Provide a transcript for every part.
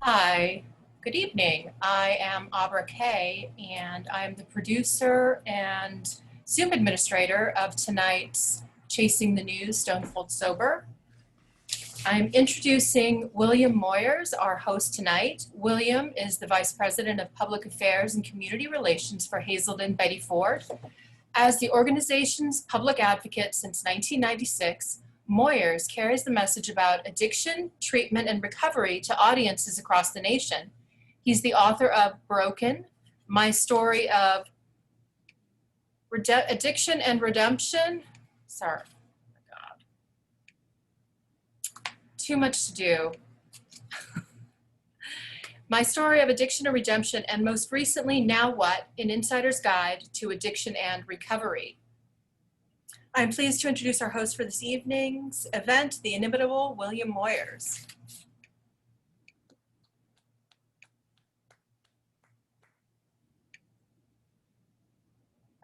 Hi, good evening. I am Abra Kay, and I'm the producer and Zoom administrator of tonight's Chasing the News, Stone Cold Sober. I'm introducing William Moyers, our host tonight. William is the Vice President of Public Affairs and Community Relations for Hazelden Betty Ford. As the organization's public advocate since 1996, Moyers carries the message about addiction, treatment, and recovery to audiences across the nation. He's the author of Broken, My Story of Addiction and Redemption. Sorry, oh my God. Too much to do. My Story of Addiction and Redemption, and most recently, Now What? An Insider's Guide to Addiction and Recovery. I'm pleased to introduce our host for this evening's event, the inimitable William Moyers.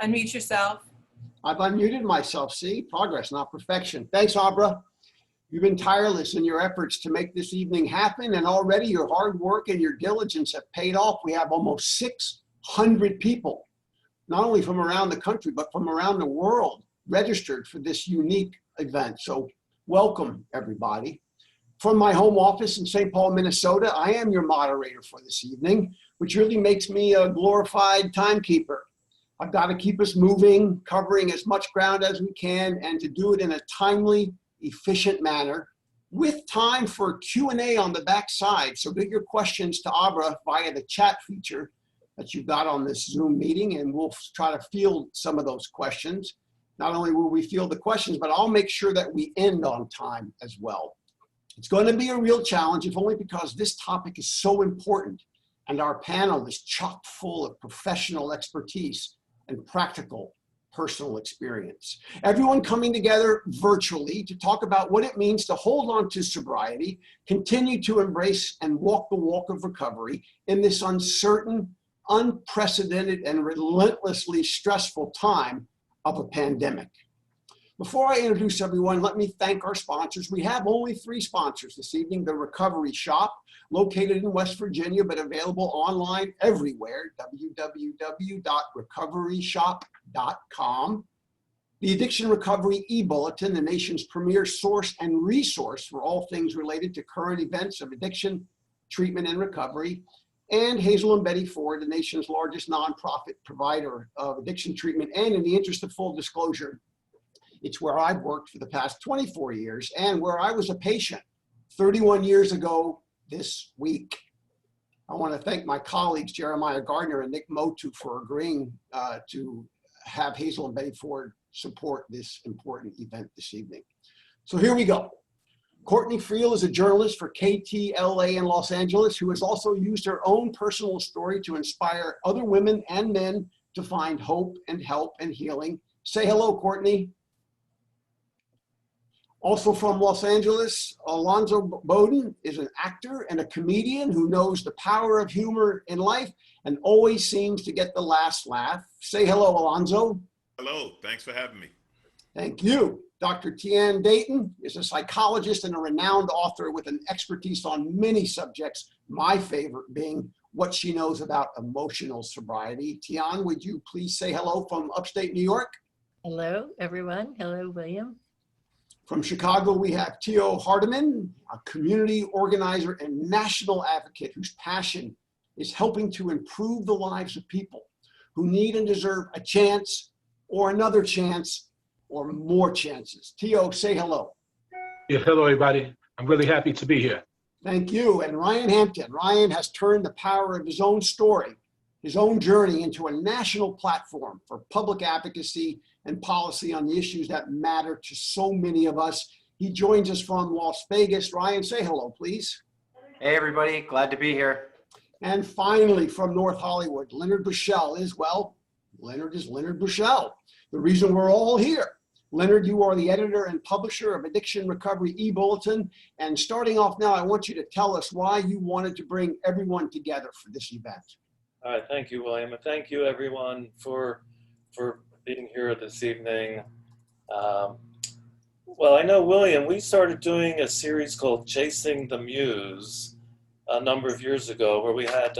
Unmute yourself. I've unmuted myself. See, progress, not perfection. Thanks, Abra. You've been tireless in your efforts to make this evening happen, and already your hard work and your diligence have paid off. We have almost 600 people, not only from around the country, but from around the world, registered for this unique event. So welcome, everybody. From my home office in St. Paul, Minnesota, I am your moderator for this evening, which really makes me a glorified timekeeper. I've got to keep us moving, covering as much ground as we can, and to do it in a timely, efficient manner with time for Q&A on the back side. So get your questions to Abra via the chat feature that you've got on this Zoom meeting, and we'll try to field some of those questions. Not only will we field the questions, but I'll make sure that we end on time as well. It's going to be a real challenge, if only because this topic is so important and our panel is chock full of professional expertise and practical personal experience. Everyone coming together virtually to talk about what it means to hold on to sobriety, continue to embrace and walk the walk of recovery in this uncertain, unprecedented, and relentlessly stressful time of a pandemic. Before I introduce everyone, let me thank our sponsors. We have only 3 sponsors this evening: the Recovery Shop, located in West Virginia, but available online everywhere, www.recoveryshop.com. The Addiction Recovery e-Bulletin, the nation's premier source and resource for all things related to current events of addiction, treatment, and recovery. And Hazel and Betty Ford, the nation's largest nonprofit provider of addiction treatment. And in the interest of full disclosure, it's where I've worked for the past 24 years and where I was a patient 31 years ago this week. I want to thank my colleagues, Jeremiah Gardner and Nick Motu, for agreeing to have Hazel and Betty Ford support this important event this evening. So here we go. Courtney Freel is a journalist for KTLA in Los Angeles who has also used her own personal story to inspire other women and men to find hope and help and healing. Say hello, Courtney. Also from Los Angeles, Alonzo Bowden is an actor and a comedian who knows the power of humor in life and always seems to get the last laugh. Say hello, Alonzo. Hello, thanks for having me. Thank you. Dr. Tian Dayton is a psychologist and a renowned author with an expertise on many subjects, my favorite being what she knows about emotional sobriety. Tian, would you please say hello from upstate New York? Hello, everyone. Hello, William. From Chicago, we have Tio Hardiman, a community organizer and national advocate whose passion is helping to improve the lives of people who need and deserve a chance or another chance or more chances. Tio, say hello. Yeah, hello, everybody. I'm really happy to be here. Thank you. And Ryan Hampton. Ryan has turned the power of his own story, his own journey, into a national platform for public advocacy and policy on the issues that matter to so many of us. He joins us from Las Vegas. Ryan, say hello, please. Hey, everybody. Glad to be here. And finally, from North Hollywood, Leonard Bushell is, well, Leonard is Leonard Bushell, the reason we're all here. Leonard, you are the editor and publisher of Addiction Recovery e-Bulletin. And starting off now, I want you to tell us why you wanted to bring everyone together for this event. All right, thank you, William, and thank you, everyone, for being here this evening. Well, I know, William, we started doing a series called Chasing the Muse a number of years ago where we had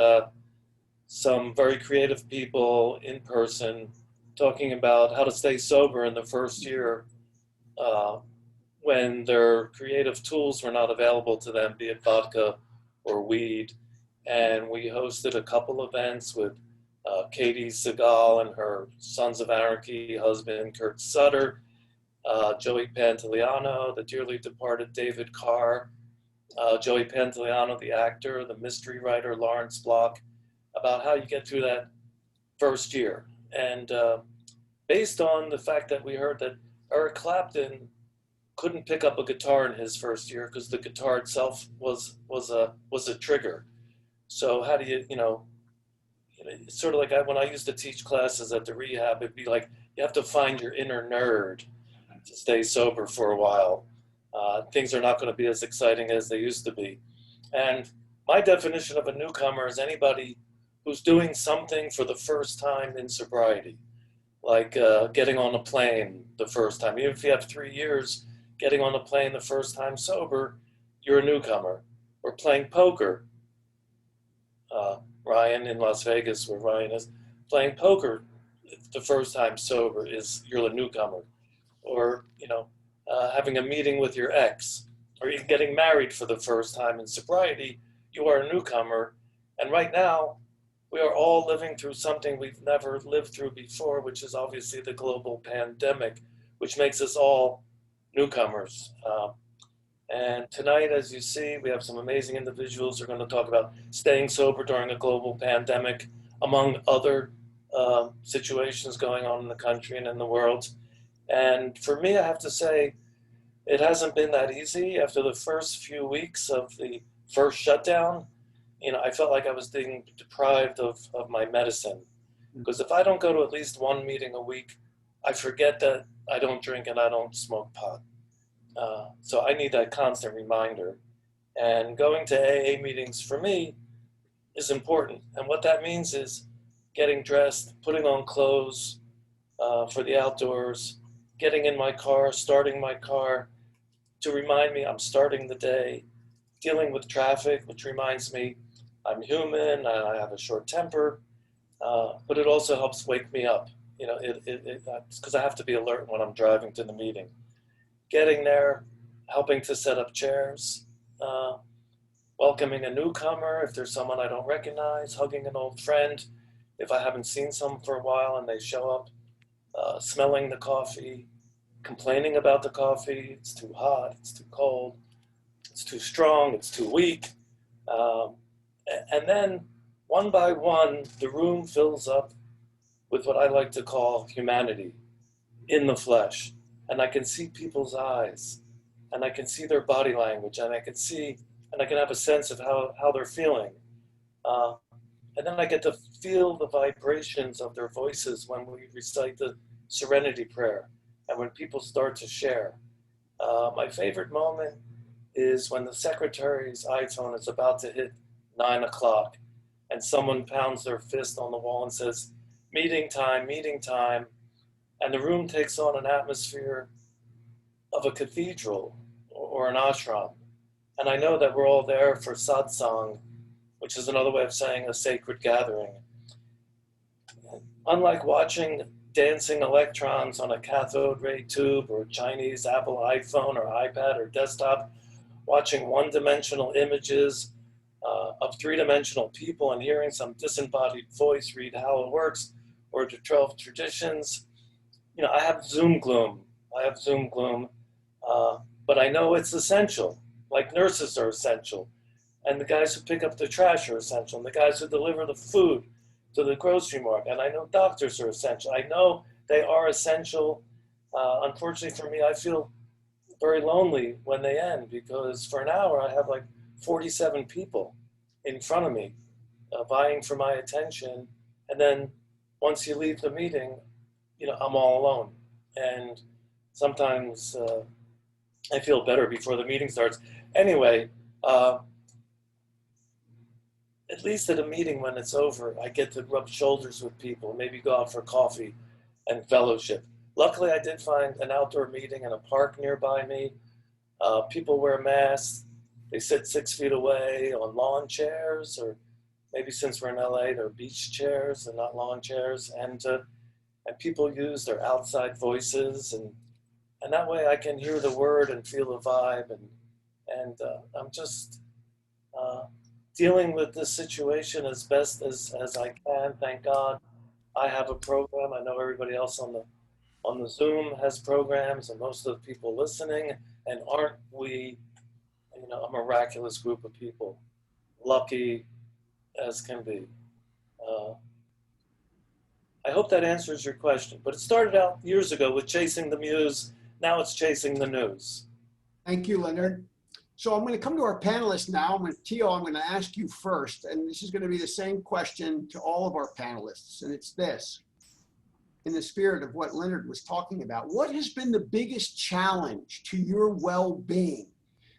some very creative people in person talking about how to stay sober in the first year when their creative tools were not available to them, be it vodka or weed. And we hosted a couple events with Katie Segal and her Sons of Anarchy husband, Kurt Sutter, Joey Pantoliano, the dearly departed David Carr, Joey Pantoliano, the actor, the mystery writer, Lawrence Block, about how you get through that first year. And based on the fact that we heard that Eric Clapton couldn't pick up a guitar in his first year because the guitar itself was a trigger. So how do you it's sort of like when I used to teach classes at the rehab, it'd be like you have to find your inner nerd to stay sober for a while. Things are not going to be as exciting as they used to be. And my definition of a newcomer is anybody who's doing something for the first time in sobriety, like getting on a plane the first time. Even if you have 3 years, getting on a plane the first time sober, you're a newcomer. Or playing poker. Ryan in Las Vegas, where Ryan is, playing poker the first time sober is you're a newcomer. Or, having a meeting with your ex, or even getting married for the first time in sobriety, you are a newcomer. And right now, we are all living through something we've never lived through before, which is obviously the global pandemic, which makes us all newcomers. And tonight, as you see, we have some amazing individuals who are going to talk about staying sober during a global pandemic, among other situations going on in the country and in the world. And for me, I have to say, it hasn't been that easy. After the first few weeks of the first shutdown, I felt like I was being deprived of my medicine. Because if I don't go to at least one meeting a week, I forget that I don't drink and I don't smoke pot. So I need that constant reminder. And going to AA meetings for me is important. And what that means is getting dressed, putting on clothes for the outdoors, getting in my car, starting my car to remind me I'm starting the day, dealing with traffic, which reminds me I'm human, I have a short temper, but it also helps wake me up. It's because I have to be alert when I'm driving to the meeting. Getting there, helping to set up chairs, welcoming a newcomer if there's someone I don't recognize, hugging an old friend if I haven't seen someone for a while and they show up, smelling the coffee, complaining about the coffee, it's too hot, it's too cold, it's too strong, it's too weak. And then one by one, the room fills up with what I like to call humanity in the flesh. And I can see people's eyes, and I can see their body language, and I can have a sense of how they're feeling. And then I get to feel the vibrations of their voices when we recite the Serenity Prayer, and when people start to share. My favorite moment is when the secretary's iPhone is about to hit 9 o'clock, and someone pounds their fist on the wall and says, meeting time, and the room takes on an atmosphere of a cathedral or an ashram. And I know that we're all there for satsang, which is another way of saying a sacred gathering. Unlike watching dancing electrons on a cathode ray tube or a Chinese Apple iPhone or iPad or desktop, watching one-dimensional images of three-dimensional people and hearing some disembodied voice read how it works, or the 12 traditions, I have Zoom gloom. But I know it's essential. Like nurses are essential, and the guys who pick up the trash are essential, and the guys who deliver the food to the grocery market. And I know doctors are essential. I know they are essential. Unfortunately for me, I feel very lonely when they end, because for an hour I have like 47 people in front of me vying for my attention. And then once you leave the meeting, I'm all alone. And sometimes I feel better before the meeting starts. Anyway, at least at a meeting when it's over, I get to rub shoulders with people, maybe go out for coffee and fellowship. Luckily, I did find an outdoor meeting in a park nearby me. People wear masks. they sit 6 feet away on lawn chairs, or maybe since we're in LA, they're beach chairs and not lawn chairs. And people use their outside voices, and that way I can hear the word and feel the vibe. And I'm just dealing with this situation as best as I can. Thank God I have a program. I know everybody else on the Zoom has programs, and most of the people listening. And aren't we, a miraculous group of people, lucky as can be. I hope that answers your question. But it started out years ago with chasing the Muse. Now it's chasing the news. Thank you, Leonard. So I'm going to come to our panelists now. Tio, I'm going to ask you first, and this is going to be the same question to all of our panelists, and it's this. In the spirit of what Leonard was talking about, what has been the biggest challenge to your well-being,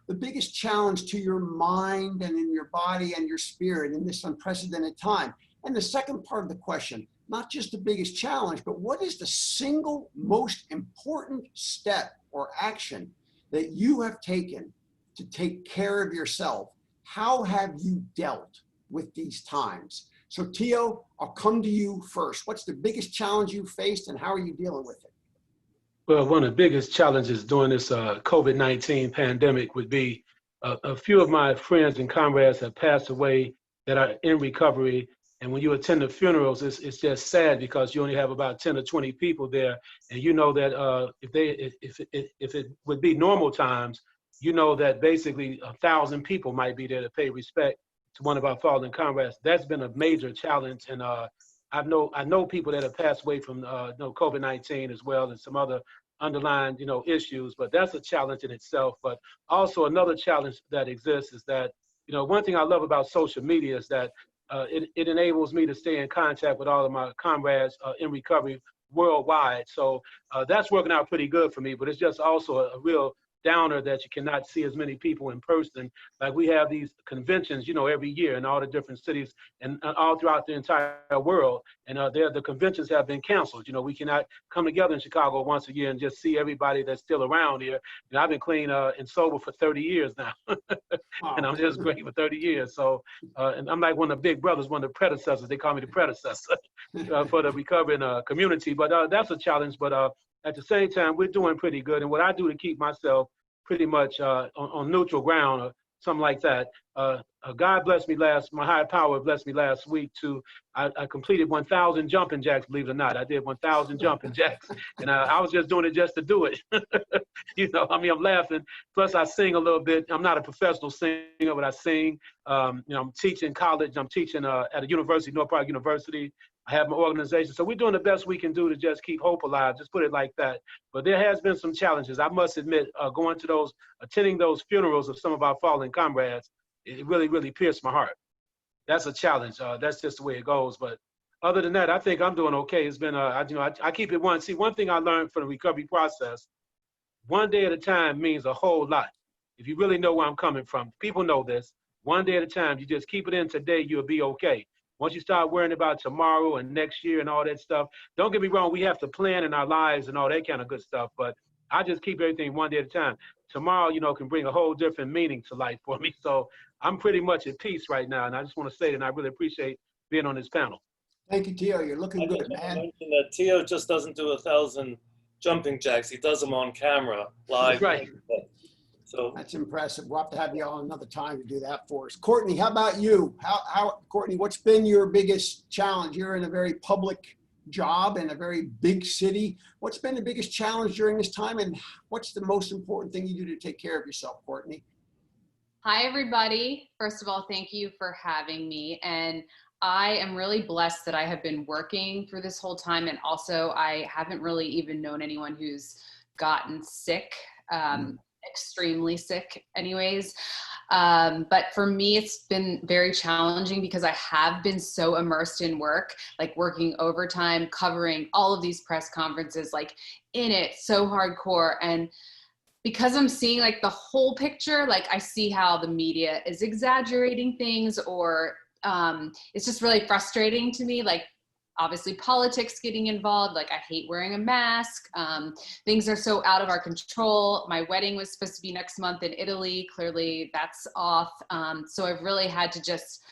the biggest challenge to your mind and in your body and your spirit in this unprecedented time? And the second part of the question, not just the biggest challenge, but what is the single most important step or action that you have taken to take care of yourself? How have you dealt with these times? So Tio, I'll come to you first. What's the biggest challenge you faced and how are you dealing with it? Well, one of the biggest challenges during this COVID-19 pandemic would be a few of my friends and comrades have passed away that are in recovery. And when you attend the funerals, it's just sad because you only have about 10 or 20 people there. And you know that if it would be normal times, you know that basically 1,000 people might be there to pay respect to one of our fallen comrades. That's been a major challenge. And I know people that have passed away from COVID-19 as well, and some other underlying issues, but that's a challenge in itself. But also another challenge that exists is that one thing I love about social media is that it enables me to stay in contact with all of my comrades in recovery worldwide. So that's working out pretty good for me, but it's just also a real downer that you cannot see as many people in person. Like we have these conventions, every year in all the different cities and all throughout the entire world. And the conventions have been canceled. We cannot come together in Chicago once a year and just see everybody that's still around here. I've been clean and sober for 30 years now. And I'm just great for 30 years. So, and I'm like one of the big brothers, one of the predecessors. They call me the predecessor for the recovering community. But that's a challenge. But at the same time, we're doing pretty good. And what I do to keep myself pretty much on neutral ground or something like that, God blessed me my higher power blessed me last week I completed 1,000 jumping jacks, believe it or not. I did 1,000 jumping jacks. And I was just doing it just to do it. I'm laughing. Plus I sing a little bit. I'm not a professional singer, but I sing. I'm teaching college. I'm teaching at a university, North Park University. I have my organization. So we're doing the best we can do to just keep hope alive, just put it like that. But there has been some challenges. I must admit, attending those funerals of some of our fallen comrades, it really, really pierced my heart. That's a challenge. That's just the way it goes. But other than that, I think I'm doing okay. It's been, I keep it one. See, one thing I learned from the recovery process, one day at a time means a whole lot. If you really know where I'm coming from, people know this. One day at a time, you just keep it in today, you'll be okay. Once you start worrying about tomorrow and next year and all that stuff, don't get me wrong, we have to plan in our lives and all that kind of good stuff, but I just keep everything one day at a time. Tomorrow, can bring a whole different meaning to life for me. So I'm pretty much at peace right now. And I just want to say that I really appreciate being on this panel. Thank you, Tio. You're looking good, man. I mentioned that Tio just doesn't do 1,000 jumping jacks. He does them on camera, live. That's right. So that's impressive. We'll have to have you on another time to do that for us. Courtney, how about you? Courtney, what's been your biggest challenge? You're in a very public job in a very big city. What's been the biggest challenge during this time, and what's the most important thing you do to take care of yourself, Courtney? Hi, everybody. First of all, thank you for having me. And I am really blessed that I have been working through this whole time. And also, I haven't really even known anyone who's gotten sick. Extremely sick anyways. But for me, it's been very challenging because I have been so immersed in work, like working overtime, covering all of these press conferences, like in it so hardcore. And because I'm seeing like the whole picture, like I see how the media is exaggerating things, or it's just really frustrating to me. Like obviously politics getting involved. Like I hate wearing a mask. Things are so out of our control. My wedding was supposed to be next month in Italy. Clearly that's off. So I've really had to just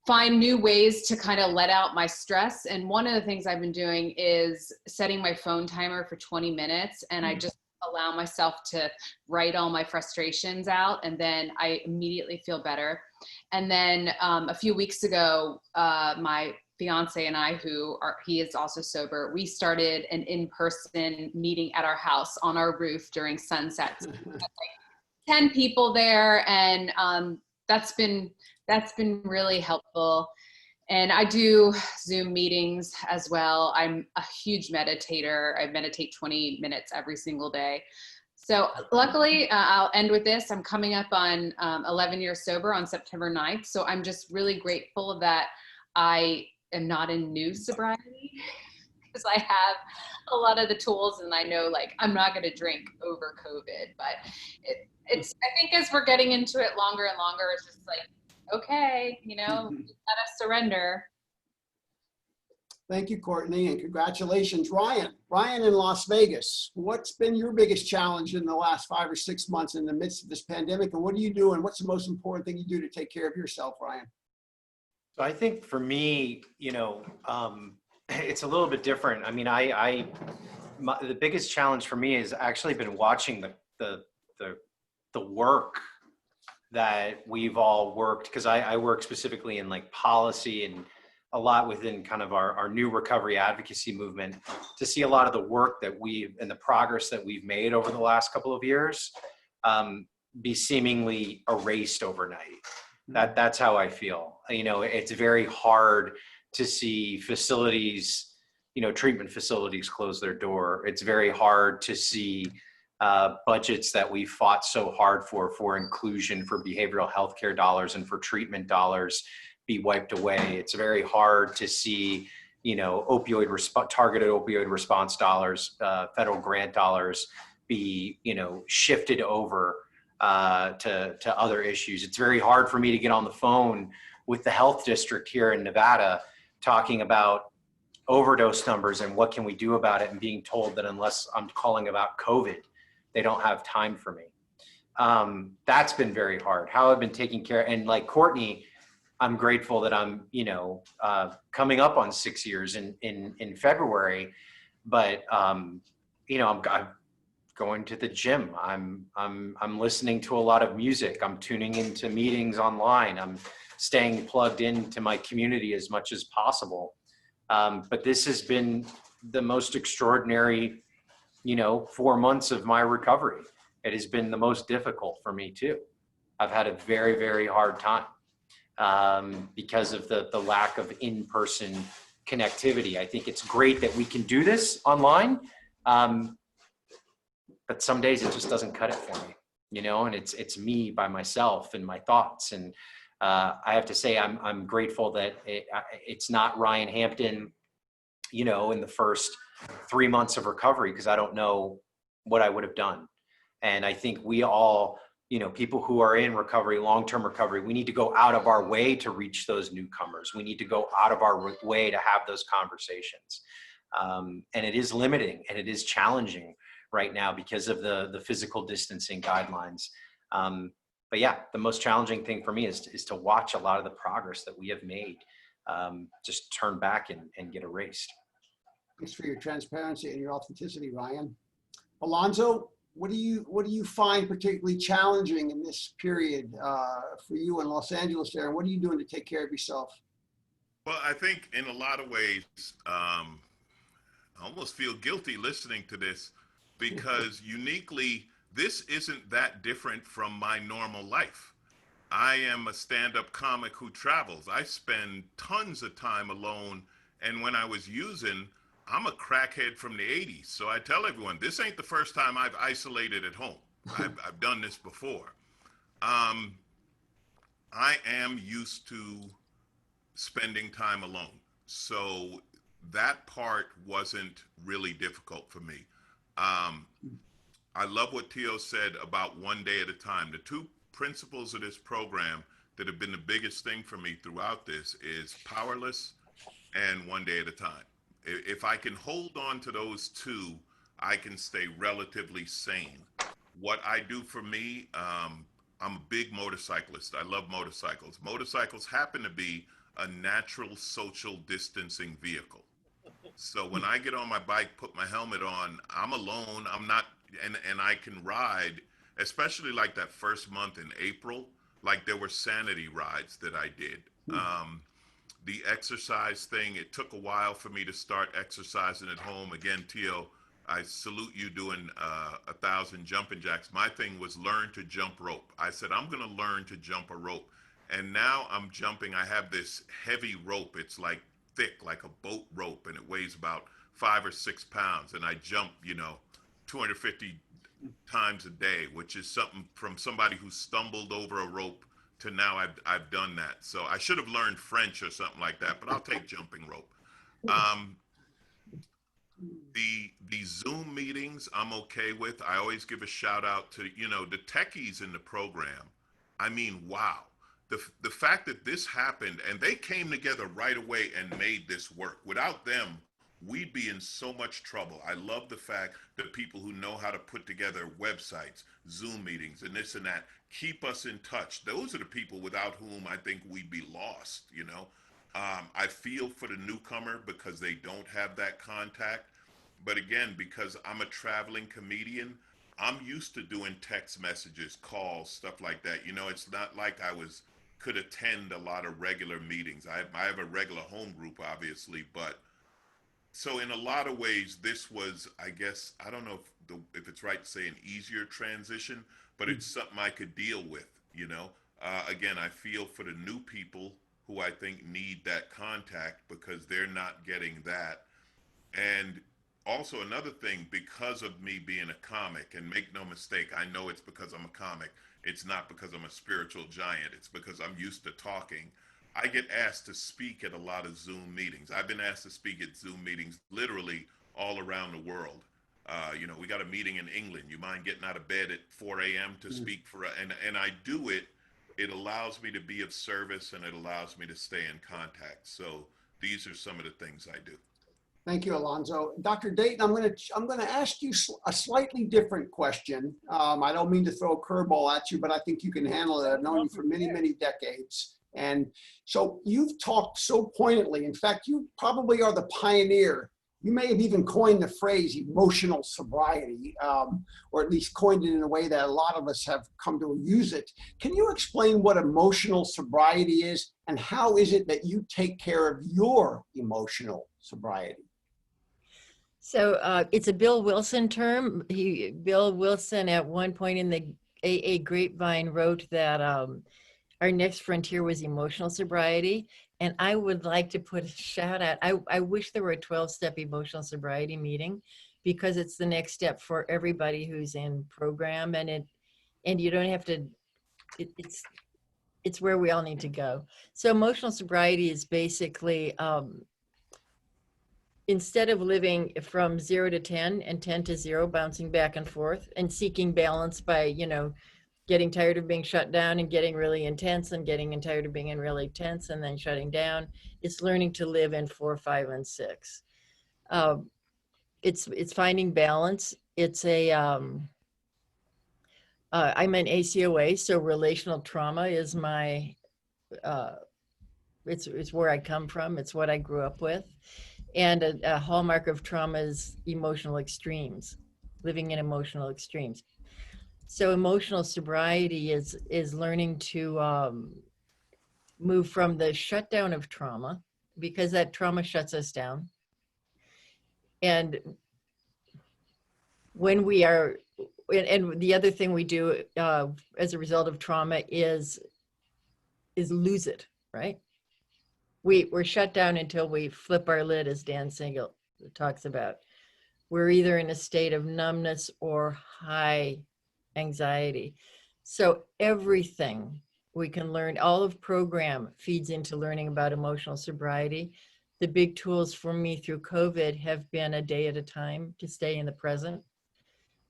find new ways to kind of let out my stress. And one of the things I've been doing is setting my phone timer for 20 minutes. And I just allow myself to write all my frustrations out. And then I immediately feel better. And then a few weeks ago, my fiance and I, he is also sober, we started an in-person meeting at our house on our roof during sunsets. Like 10 people there. And that's been really helpful. And I do Zoom meetings as well. I'm a huge meditator. I meditate 20 minutes every single day. So luckily, I'll end with this. I'm coming up on 11 years sober on September 9th. So I'm just really grateful that I am not in new sobriety because I have a lot of the tools and I know like I'm not going to drink over COVID, but it's, I think as we're getting into it longer and longer, it's just like, okay, you know, you gotta surrender. Thank you, Courtney, and congratulations. Ryan in Las Vegas, what's been your biggest challenge in the last 5 or 6 months in the midst of this pandemic, and what do you do, and what's the most important thing you do to take care of yourself, Ryan? So I think for me, you know, it's a little bit different. I mean, the biggest challenge for me has actually been watching the work that we've all worked, because I work specifically in like policy and a lot within kind of our new recovery advocacy movement, to see a lot of the work that and the progress that we've made over the last couple of years be seemingly erased overnight. That's how I feel. You know, it's very hard to see facilities, you know, treatment facilities close their door. It's very hard to see budgets that we fought so hard for inclusion, for behavioral health care dollars and for treatment dollars be wiped away. It's very hard to see, you know, targeted opioid response dollars, federal grant dollars be, you know, shifted over to other issues. It's very hard for me to get on the phone with the health district here in Nevada talking about overdose numbers and what can we do about it, and being told that unless I'm calling about COVID, they don't have time for me. That's been very hard. How I've been taking care, and like Courtney, I'm grateful that I'm, you know, coming up on 6 years in February, but you know, I'm going to the gym. I'm listening to a lot of music. I'm tuning into meetings online. I'm staying plugged into my community as much as possible. But this has been the most extraordinary, you know, 4 months of my recovery. It has been the most difficult for me too. I've had a very, very hard time because of the lack of in-person connectivity. I think it's great that we can do this online, but some days it just doesn't cut it for me, you know, and it's me by myself and my thoughts. And I have to say, I'm grateful that it's not Ryan Hampton, you know, in the first 3 months of recovery, because I don't know what I would have done. And I think we all, you know, people who are in recovery, long-term recovery, we need to go out of our way to reach those newcomers. We need to go out of our way to have those conversations. And it is limiting and it is challenging right now because of the physical distancing guidelines. But yeah, the most challenging thing for me is to watch a lot of the progress that we have made just turn back and get erased. Thanks for your transparency and your authenticity, Ryan. Alonzo, what do you find particularly challenging in this period for you in Los Angeles there? And what are you doing to take care of yourself? Well, I think in a lot of ways, I almost feel guilty listening to this because uniquely, this isn't that different from my normal life. I am a stand-up comic who travels. I spend tons of time alone. And when I was using, I'm a crackhead from the 80s. So I tell everyone, this ain't the first time I've isolated at home. I've done this before. I am used to spending time alone. So that part wasn't really difficult for me. I love what Tio said about one day at a time. The two principles of this program that have been the biggest thing for me throughout this is powerless and one day at a time. If I can hold on to those two, I can stay relatively sane. What I do for me, I'm a big motorcyclist. I love motorcycles. Motorcycles happen to be a natural social distancing vehicle. So when I get on my bike, put my helmet on, I'm alone. I'm not, and I can ride, especially like that first month in April, like there were sanity rides that I did. The exercise thing, it took a while for me to start exercising at home. Again, Tio, I salute you doing 1,000 jumping jacks. My thing was learn to jump rope. I said, I'm going to learn to jump a rope. And now I'm jumping. I have this heavy rope. It's like thick, like a boat rope, and it weighs about 5 or 6 pounds. And I jump, 250 times a day, which is something from somebody who stumbled over a rope to now I've done that. So I should have learned French or something like that, but I'll take jumping rope. The Zoom meetings I'm okay with. I always give a shout out to, the techies in the program. I mean, wow. The fact that this happened and they came together right away and made this work. Without them, we'd be in so much trouble. I love the fact that people who know how to put together websites, Zoom meetings, and this and that, keep us in touch. Those are the people without whom I think we'd be lost, I feel for the newcomer because they don't have that contact. But again, because I'm a traveling comedian, I'm used to doing text messages, calls, stuff like that. It's not like could attend a lot of regular meetings. I have a regular home group, obviously, but so in a lot of ways, this was, I guess, I don't know if it's right to say an easier transition, but it's something I could deal with, Again, I feel for the new people who I think need that contact because they're not getting that. And also another thing, because of me being a comic, and make no mistake, I know it's because I'm a comic. It's not because I'm a spiritual giant. It's because I'm used to talking. I get asked to speak at a lot of Zoom meetings. I've been asked to speak at Zoom meetings literally all around the world. We got a meeting in England. You mind getting out of bed at 4 a.m. to speak and I do it. It allows me to be of service and it allows me to stay in contact. So these are some of the things I do. Thank you, Alonzo. Dr. Dayton, I'm going to ask you a slightly different question. I don't mean to throw a curveball at you, but I think you can handle it. I've known you for many, many decades. And so you've talked so poignantly. In fact, you probably are the pioneer. You may have even coined the phrase emotional sobriety, or at least coined it in a way that a lot of us have come to use it. Can you explain what emotional sobriety is and how is it that you take care of your emotional sobriety? So it's a Bill Wilson term. Bill Wilson at one point in the AA Grapevine wrote that our next frontier was emotional sobriety. And I would like to put a shout out. I wish there were a 12-step emotional sobriety meeting because it's the next step for everybody who's in program, and you don't have to, it's where we all need to go. So emotional sobriety is basically, instead of living from 0 to 10 and 10 to 0, bouncing back and forth and seeking balance by, getting tired of being shut down and getting really intense and getting tired of being really tense and then shutting down, it's learning to live in 4, 5, and 6. It's finding balance. It's I'm an ACOA, so relational trauma is my, it's where I come from. It's what I grew up with. And a hallmark of trauma is emotional extremes, living in emotional extremes. So emotional sobriety is learning to move from the shutdown of trauma, because that trauma shuts us down. And when we are, and the other thing we do as a result of trauma is lose it, right? We're shut down until we flip our lid, as Dan Siegel talks about. We're either in a state of numbness or high anxiety. So everything we can learn, all of program feeds into learning about emotional sobriety. The big tools for me through COVID have been a day at a time to stay in the present.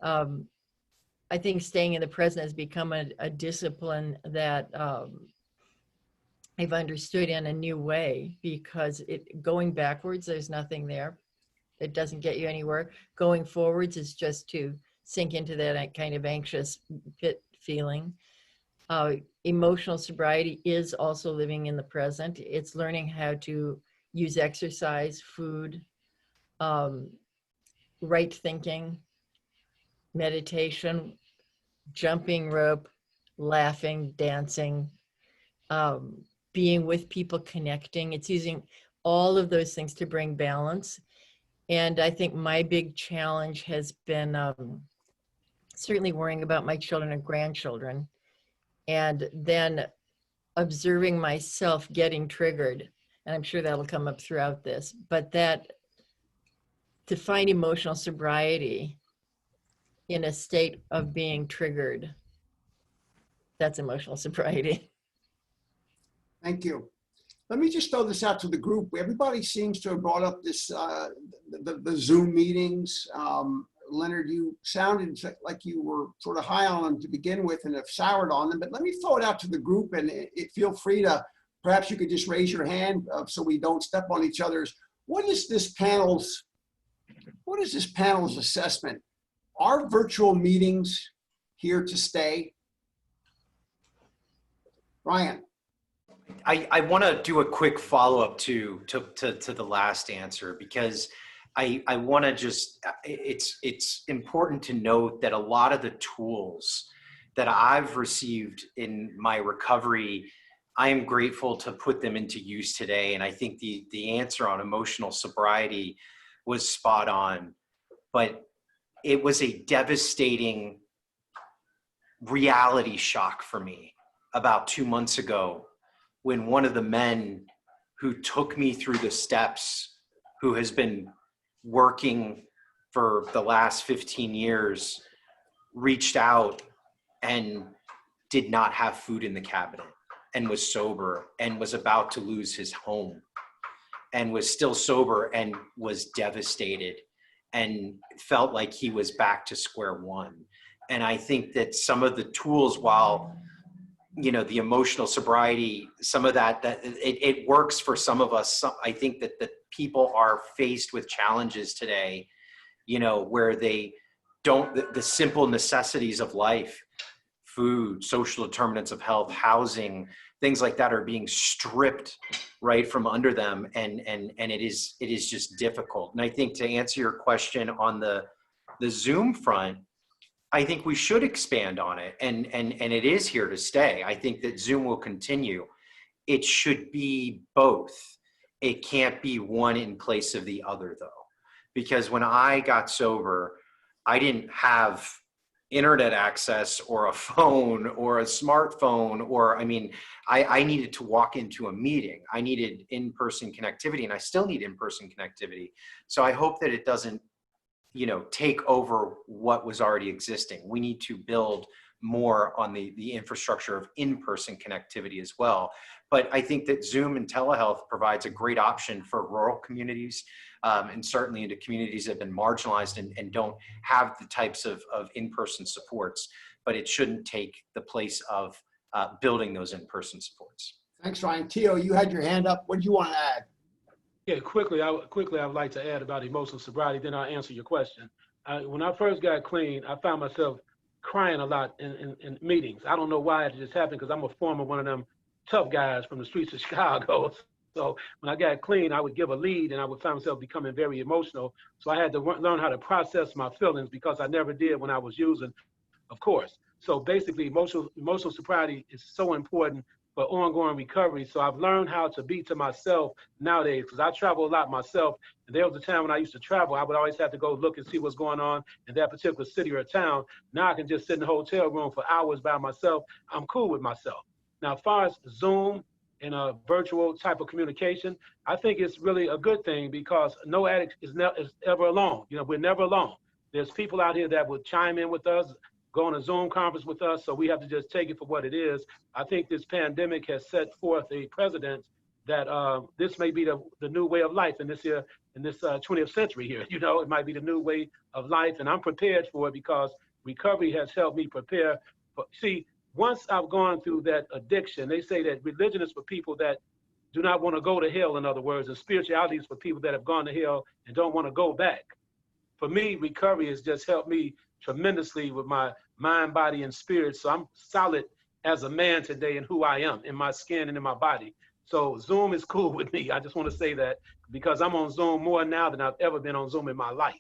I think staying in the present has become a discipline that I've understood in a new way, because going backwards, there's nothing there. It doesn't get you anywhere. Going forwards is just to sink into that kind of anxious pit feeling. Emotional sobriety is also living in the present. It's learning how to use exercise, food, right thinking, meditation, jumping rope, laughing, dancing, being with people, connecting. It's using all of those things to bring balance. And I think my big challenge has been certainly worrying about my children and grandchildren, and then observing myself getting triggered. And I'm sure that'll come up throughout this, but that to find emotional sobriety in a state of being triggered, that's emotional sobriety. Thank you. Let me just throw this out to the group. Everybody seems to have brought up this, the Zoom meetings. Leonard, you sounded like you were sort of high on them to begin with and have soured on them, but let me throw it out to the group, and feel free to, perhaps you could just raise your hand so we don't step on each other's. What is this panel's assessment? Are virtual meetings here to stay? Ryan. I want to do a quick follow-up to the last answer, because I want to just, it's important to note that a lot of the tools that I've received in my recovery, I am grateful to put them into use today. And I think the answer on emotional sobriety was spot on, but it was a devastating reality shock for me about 2 months ago, when one of the men who took me through the steps, who has been working for the last 15 years, reached out and did not have food in the cabinet, and was sober, and was about to lose his home, and was still sober, and was devastated, and felt like he was back to square one. And I think that some of the tools, while the emotional sobriety, some of that it works for some of us. I think that the people are faced with challenges today, where they don't, the simple necessities of life, food, social determinants of health, housing, things like that are being stripped right from under them. And it is just difficult. And I think, to answer your question on the Zoom front, I think we should expand on it, and it is here to stay. I think that Zoom will continue. It should be both. It can't be one in place of the other, though, because when I got sober, I didn't have internet access or a phone or a smartphone, or, I needed to walk into a meeting. I needed in-person connectivity, and I still need in-person connectivity. So I hope that it doesn't take over what was already existing. We need to build more on the infrastructure of in-person connectivity as well. But I think that Zoom and telehealth provides a great option for rural communities, and certainly into communities that have been marginalized and don't have the types of in-person supports. But it shouldn't take the place of building those in-person supports. Thanks, Ryan. Tio, you had your hand up. What do you want to add? Yeah, quickly, I would like to add about emotional sobriety, then I'll answer your question. When I first got clean, I found myself crying a lot in meetings. I don't know why it just happened, because I'm a former one of them tough guys from the streets of Chicago. So when I got clean, I would give a lead, and I would find myself becoming very emotional. So I had to learn how to process my feelings, because I never did when I was using, of course. So basically, emotional sobriety is so important for ongoing recovery. So I've learned how to be to myself nowadays, because I travel a lot myself. And there was a time when I used to travel, I would always have to go look and see what's going on in that particular city or town. Now I can just sit in the hotel room for hours by myself. I'm cool with myself. Now, as far as Zoom and a virtual type of communication, I think it's really a good thing, because no addict is ever alone. We're never alone. There's people out here that would chime in with us, go on a Zoom conference with us, so we have to just take it for what it is. I think this pandemic has set forth a precedent that this may be the new way of life in this 20th century here. It might be the new way of life, and I'm prepared for it, because recovery has helped me prepare for, see, once I've gone through that addiction, they say that religion is for people that do not want to go to hell, in other words, and spirituality is for people that have gone to hell and don't want to go back. For me, recovery has just helped me tremendously with my mind, body, and spirit. So I'm solid as a man today in who I am, in my skin and in my body. So Zoom is cool with me. I just want to say that because I'm on Zoom more now than I've ever been on Zoom in my life.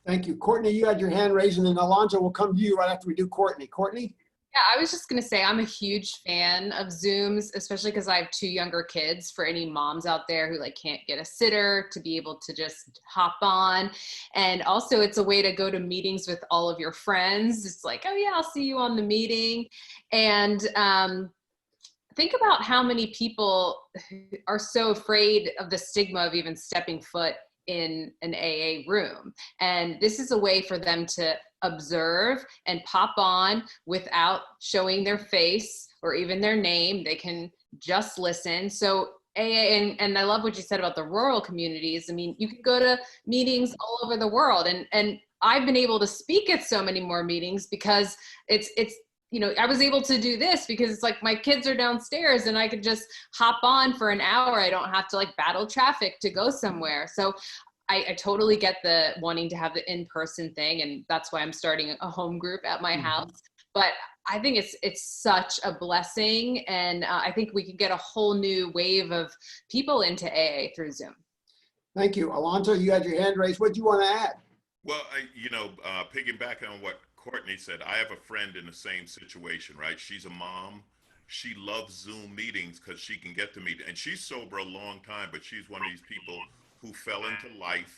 Thank you. Courtney, you had your hand raised, and then Alonzo will come to you right after we do Courtney. Courtney? Yeah, I was just going to say I'm a huge fan of Zooms, especially because I have 2 younger kids. For any moms out there who like can't get a sitter, to be able to just hop on. And also it's a way to go to meetings with all of your friends. It's like, oh yeah, I'll see you on the meeting. And think about how many people are so afraid of the stigma of even stepping foot in an AA room. And this is a way for them to observe and pop on without showing their face or even their name. They can just listen. So AA, and I love what you said about the rural communities. I mean, you can go to meetings all over the world, and I've been able to speak at so many more meetings because it's you know, I was able to do this because it's like my kids are downstairs and I could just hop on for an hour. I don't have to like battle traffic to go somewhere. So I totally get the wanting to have the in-person thing, and that's why I'm starting a home group at my house. But I think it's such a blessing, and I think we could get a whole new wave of people into AA through Zoom. Thank you. Alonzo, you had your hand raised. What do you want to add? Well, piggybacking on what Courtney said, I have a friend in the same situation, right? She's a mom. She loves Zoom meetings because she can get to meet, and she's sober a long time, but she's one of these people who fell into life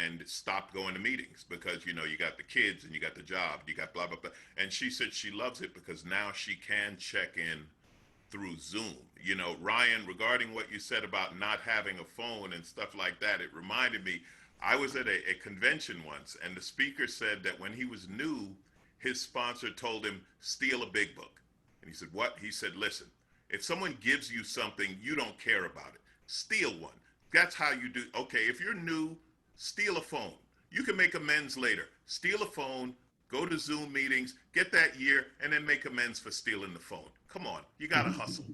and stopped going to meetings because, you know, you got the kids and you got the job, you got blah, blah, blah. And she said she loves it because now she can check in through Zoom. You know, Ryan, regarding what you said about not having a phone and stuff like that, it reminded me, I was at a convention once, and the speaker said that when he was new, his sponsor told him, steal a big book. And he said, what? He said, listen, if someone gives you something, you don't care about it. Steal one. That's how you do. Okay, if you're new, steal a phone. You can make amends later. Steal a phone, go to Zoom meetings, get that year, and then make amends for stealing the phone. Come on, you gotta hustle.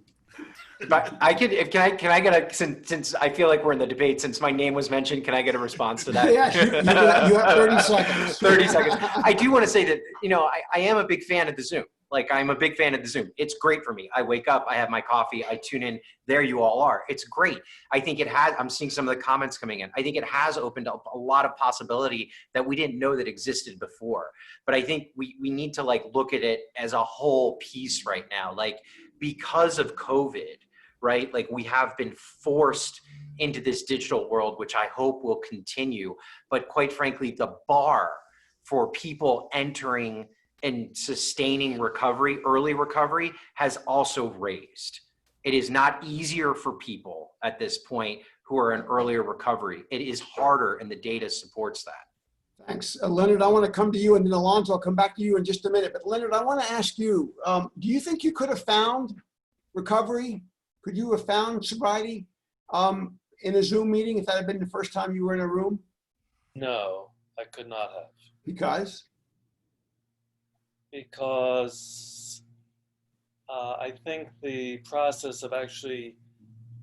But can I get a, since I feel like we're in the debate, since my name was mentioned, can I get a response to that? Yeah, you have 30 seconds. 30 seconds. I do want to say that, you know, I am a big fan of the Zoom. Like, I'm a big fan of the Zoom. It's great for me. I wake up, I have my coffee, I tune in. There you all are. It's great. I think it has, I'm seeing some of the comments coming in. I think it has opened up a lot of possibility that we didn't know that existed before. But I think we need to like look at it as a whole piece right now. Like, because of COVID, right? Like, we have been forced into this digital world, which I hope will continue. But quite frankly, the bar for people entering and sustaining recovery, early recovery, has also raised. It is not easier for people at this point who are in earlier recovery. It is harder, and the data supports that. Thanks. Leonard, I want to come to you, and then Alonzo, I'll come back to you in just a minute. But Leonard, I want to ask you, do you think you could have found recovery? Could you have found sobriety in a Zoom meeting if that had been the first time you were in a room? No, I could not have. Because? Because I think the process of actually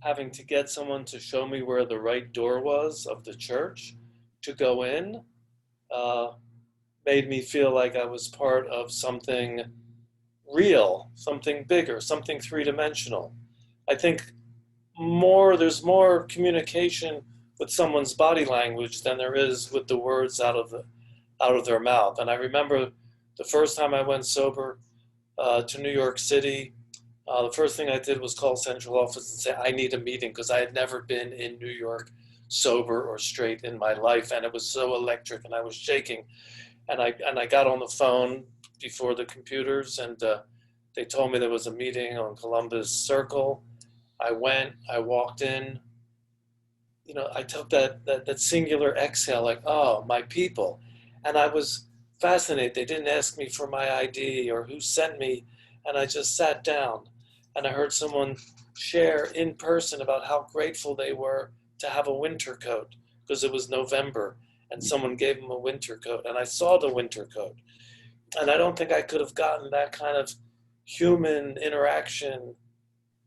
having to get someone to show me where the right door was of the church to go in made me feel like I was part of something real, something bigger, something three-dimensional. I think there's more communication with someone's body language than there is with the words out of their mouth. And I remember the first time I went sober to New York City, the first thing I did was call central office and say, I need a meeting, because I had never been in New York sober or straight in my life. And it was so electric, and I was shaking. And I got on the phone before the computers, and they told me there was a meeting on Columbus Circle. I went, I walked in, you know, I took that singular exhale, like, oh, my people. And I was fascinated. They didn't ask me for my ID or who sent me. And I just sat down, and I heard someone share in person about how grateful they were to have a winter coat, because it was November and someone gave them a winter coat, and I saw the winter coat. And I don't think I could have gotten that kind of human interaction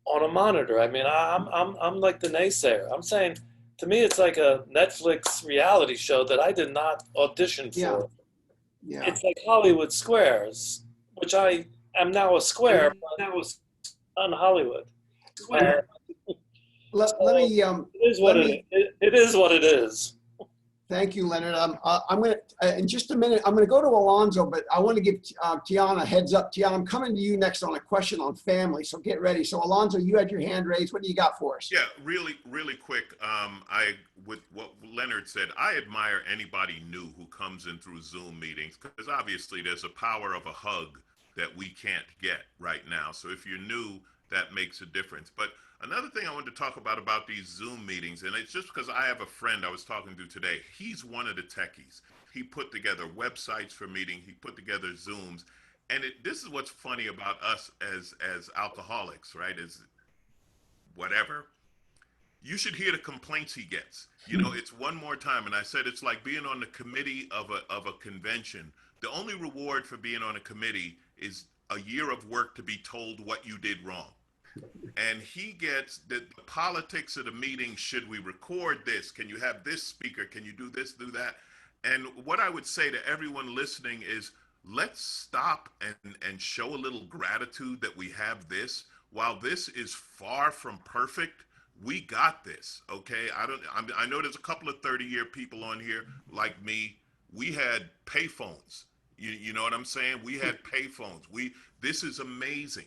on a monitor. I mean, I'm like the naysayer. I'm saying, to me, it's like a Netflix reality show that I did not audition for. Yeah. Yeah. It's like Hollywood Squares, which I am now a square, but that was on Hollywood. Let me, It is what let me- it is what it is. thank you, Leonard. I'm going to, in just a minute, I'm going to go to Alonzo, but I want to give Tian a heads up. Tian, I'm coming to you next on a question on family, so get ready. So Alonzo, you had your hand raised. What do you got for us? Yeah, really quick. With what Leonard said, I admire anybody new who comes in through Zoom meetings, because obviously there's a power of a hug that we can't get right now. So if you're new, that makes a difference. But another thing I wanted to talk about these Zoom meetings, and it's just because I have a friend I was talking to today. He's one of the techies. He put together websites for meetings. He put together Zooms. And this is what's funny about us as alcoholics, right? As whatever. You should hear the complaints he gets. You know, it's one more time. And I said, it's like being on the committee of a convention. The only reward for being on a committee is a year of work to be told what you did wrong. And he gets the politics of the meeting. Should we record this? Can you have this speaker? Can you do this, do that? And what I would say to everyone listening is, let's stop and show a little gratitude that we have this. While this is far from perfect, we got this, okay? I know there's a couple of 30-year people on here like me. We had payphones. You know what I'm saying? We had payphones. This is amazing.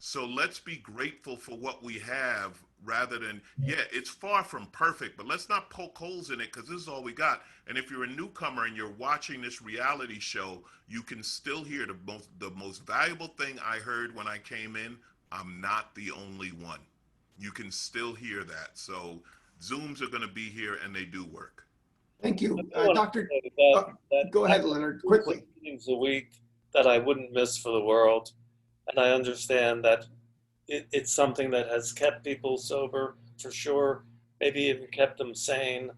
So let's be grateful for what we have rather than, yeah, it's far from perfect, but let's not poke holes in it because this is all we got. And if you're a newcomer and you're watching this reality show, you can still hear the most valuable thing I heard when I came in. I'm not the only one. You can still hear that. So Zooms are going to be here and they do work. Thank you. I wanna Doctor, say that go ahead, Leonard, quickly. meetings a week that I wouldn't miss for the world. And I understand that it's something that has kept people sober for sure, maybe even kept them sane.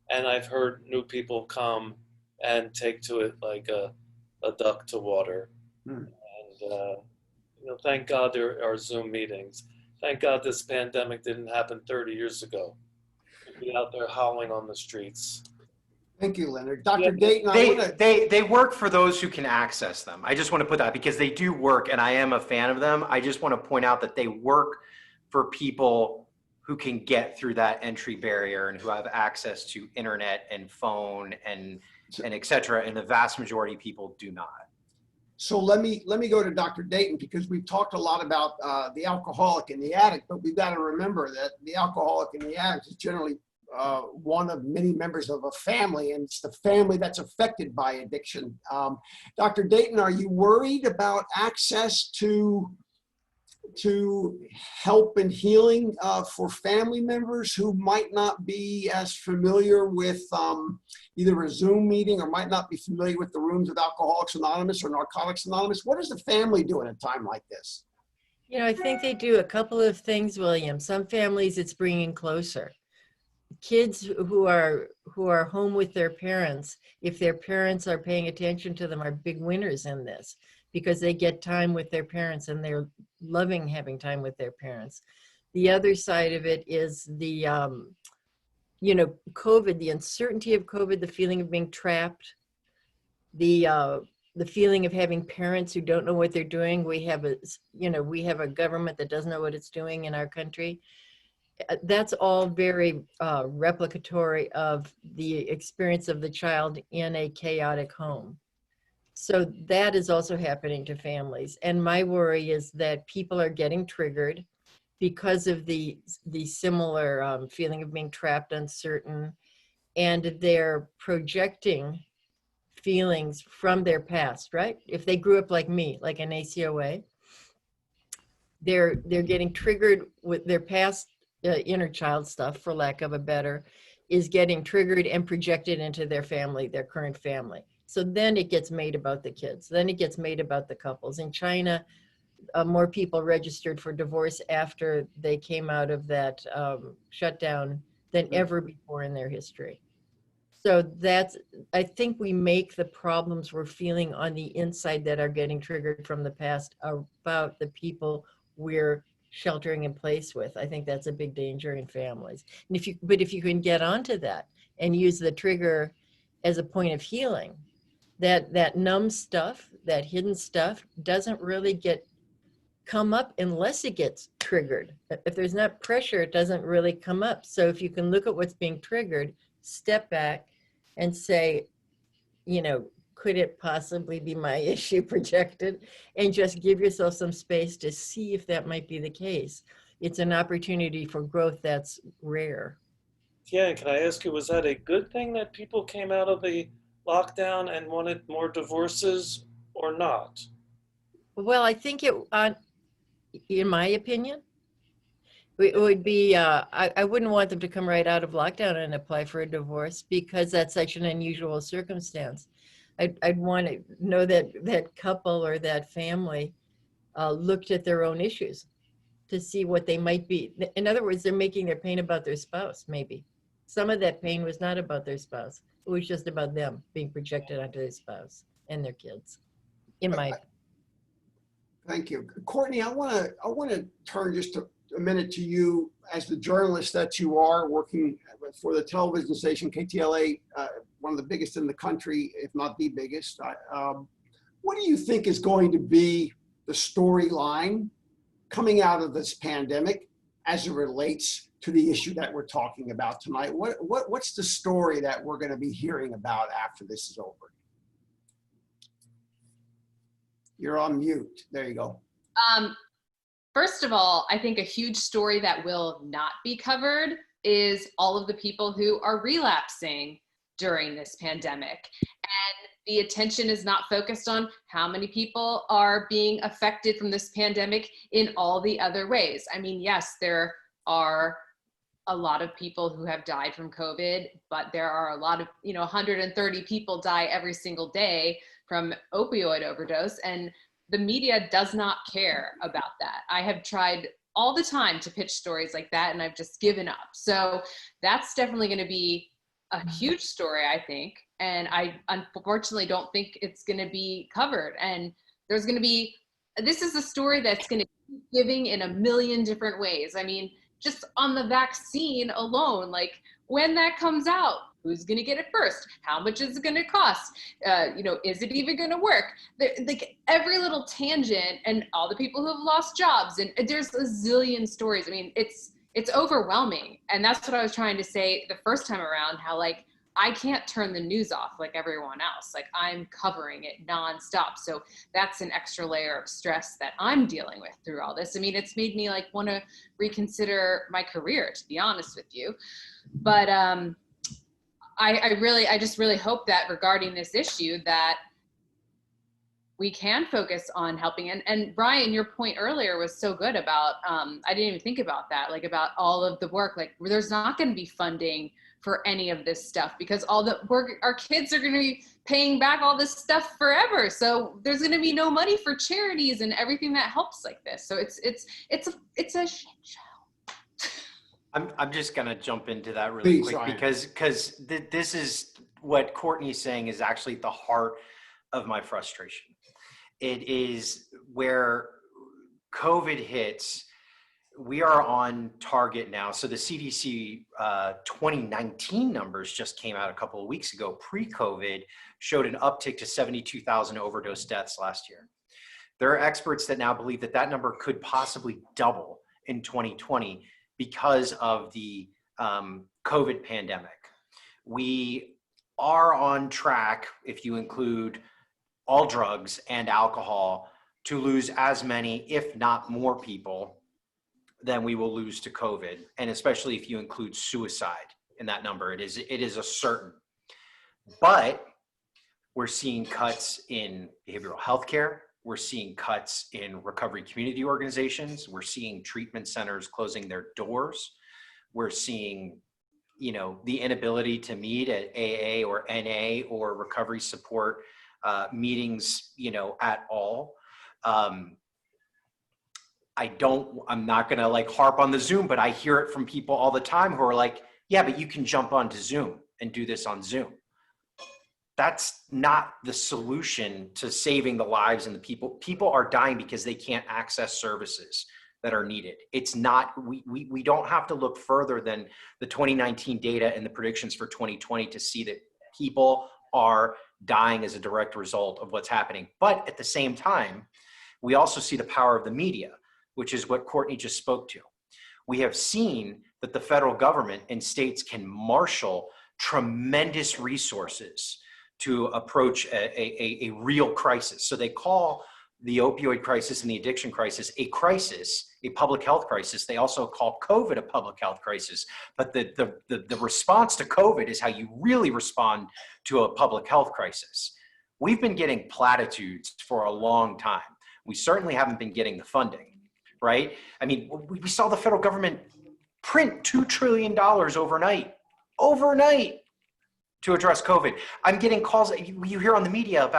And I've heard new people come and take to it like a duck to water. And, thank God there are Zoom meetings. Thank God this pandemic didn't happen 30 years ago. We'd be out there howling on the streets. Thank you, Leonard. Dr. Dayton, They work for those who can access them. I just want to put that because they do work and I am a fan of them. I just want to point out that they work for people who can get through that entry barrier and who have access to internet and phone and et cetera. And the vast majority of people do not. So let me go to Dr. Dayton because we've talked a lot about the alcoholic and the addict, but we've got to remember that the alcoholic and the addict is generally one of many members of a family, and it's the family that's affected by addiction. Dr. Dayton, are you worried about access to help and healing for family members who might not be as familiar with either a Zoom meeting or might not be familiar with the rooms of Alcoholics Anonymous or Narcotics Anonymous? What does the family do in a time like this? I think they do a couple of things, William. Some families, it's bringing closer. Kids who are home with their parents, if their parents are paying attention to them, are big winners in this because they get time with their parents and they're loving having time with their parents. The other side of it is the, COVID, the uncertainty of COVID, the feeling of being trapped, the feeling of having parents who don't know what they're doing. We have a government that doesn't know what it's doing in our country. That's all very replicatory of the experience of the child in a chaotic home. So that is also happening to families. And my worry is that people are getting triggered because of the similar feeling of being trapped, uncertain, and they're projecting feelings from their past, right? If they grew up like me, like an ACOA, they're getting triggered with their past inner child stuff, for lack of a better, is getting triggered and projected into their family, their current family. So then it gets made about the kids. Then it gets made about the couples. In China, more people registered for divorce after they came out of that shutdown than ever before in their history. So that's, I think we make the problems we're feeling on the inside that are getting triggered from the past about the people we're sheltering in place with. I think that's a big danger in families. And if you can get onto that and use the trigger as a point of healing, that numb stuff, that hidden stuff doesn't really come up unless it gets triggered. If there's not pressure, it doesn't really come up. So if you can look at what's being triggered, step back and say, could it possibly be my issue projected? And just give yourself some space to see if that might be the case. It's an opportunity for growth that's rare. Yeah, can I ask you, was that a good thing that people came out of the lockdown and wanted more divorces or not? Well, I think in my opinion, it would be, I wouldn't want them to come right out of lockdown and apply for a divorce because that's such an unusual circumstance. I'd want to know that couple or that family looked at their own issues to see what they might be. In other words, they're making their pain about their spouse, maybe. Some of that pain was not about their spouse. It was just about them being projected onto their spouse and their kids, in my opinion. Thank you. Courtney, I want to turn just a minute to you as the journalist that you are, working for the television station KTLA, one of the biggest in the country, if not the biggest. What do you think is going to be the storyline coming out of this pandemic as it relates to the issue that we're talking about tonight? What's the story that we're going to be hearing about after this is over? You're on mute. There you go. First of all, I think a huge story that will not be covered is all of the people who are relapsing during this pandemic. And the attention is not focused on how many people are being affected from this pandemic in all the other ways. I mean, yes, there are a lot of people who have died from COVID, but there are a lot of, 130 people die every single day from opioid overdose, and the media does not care about that. I have tried all the time to pitch stories like that, and I've just given up. So that's definitely going to be a huge story, I think. And I unfortunately don't think it's going to be covered. And this is a story that's going to keep giving in a million different ways. I mean, just on the vaccine alone, like when that comes out, who's going to get it first? How much is it going to cost? Is it even going to work? Like every little tangent, and all the people who have lost jobs, and there's a zillion stories. I mean, it's overwhelming. And that's what I was trying to say the first time around, how like, I can't turn the news off like everyone else. Like I'm covering it nonstop. So that's an extra layer of stress that I'm dealing with through all this. I mean, it's made me like want to reconsider my career, to be honest with you. But I just really hope that regarding this issue that we can focus on helping. And Brian, your point earlier was so good about, I didn't even think about that, like about all of the work, like there's not going to be funding for any of this stuff because all the work, our kids are going to be paying back all this stuff forever. So there's going to be no money for charities and everything that helps like this. So it's a shit show. I'm just going to jump into that really Please, quick Ryan. because this is what Courtney's saying is actually at the heart of my frustration. It is where COVID hits, we are on target now. So the CDC 2019 numbers just came out a couple of weeks ago, pre-COVID, showed an uptick to 72,000 overdose deaths last year. There are experts that now believe that that number could possibly double in 2020 because of the COVID pandemic. We are on track, if you include all drugs and alcohol, to lose as many, if not more people than we will lose to COVID. And especially if you include suicide in that number, it is a certain. But we're seeing cuts in behavioral health care. We're seeing cuts in recovery community organizations. We're seeing treatment centers closing their doors. We're seeing, the inability to meet at AA or NA or recovery support meetings, at all. I'm not going to like harp on the Zoom, but I hear it from people all the time who are like, yeah, but you can jump onto Zoom and do this on Zoom. That's not the solution to saving the lives and the people. People are dying because they can't access services that are needed. It's not, we don't have to look further than the 2019 data and the predictions for 2020 to see that people are dying as a direct result of what's happening. But at the same time, we also see the power of the media, which is what Courtney just spoke to. We have seen that the federal government and states can marshal tremendous resources to approach a real crisis. So they call the opioid crisis and the addiction crisis a crisis, a public health crisis. They also call COVID a public health crisis. But the response to COVID is how you really respond to a public health crisis. We've been getting platitudes for a long time. We certainly haven't been getting the funding, right? I mean, we saw the federal government print $2 trillion overnight to address COVID. I'm getting calls, you hear on the media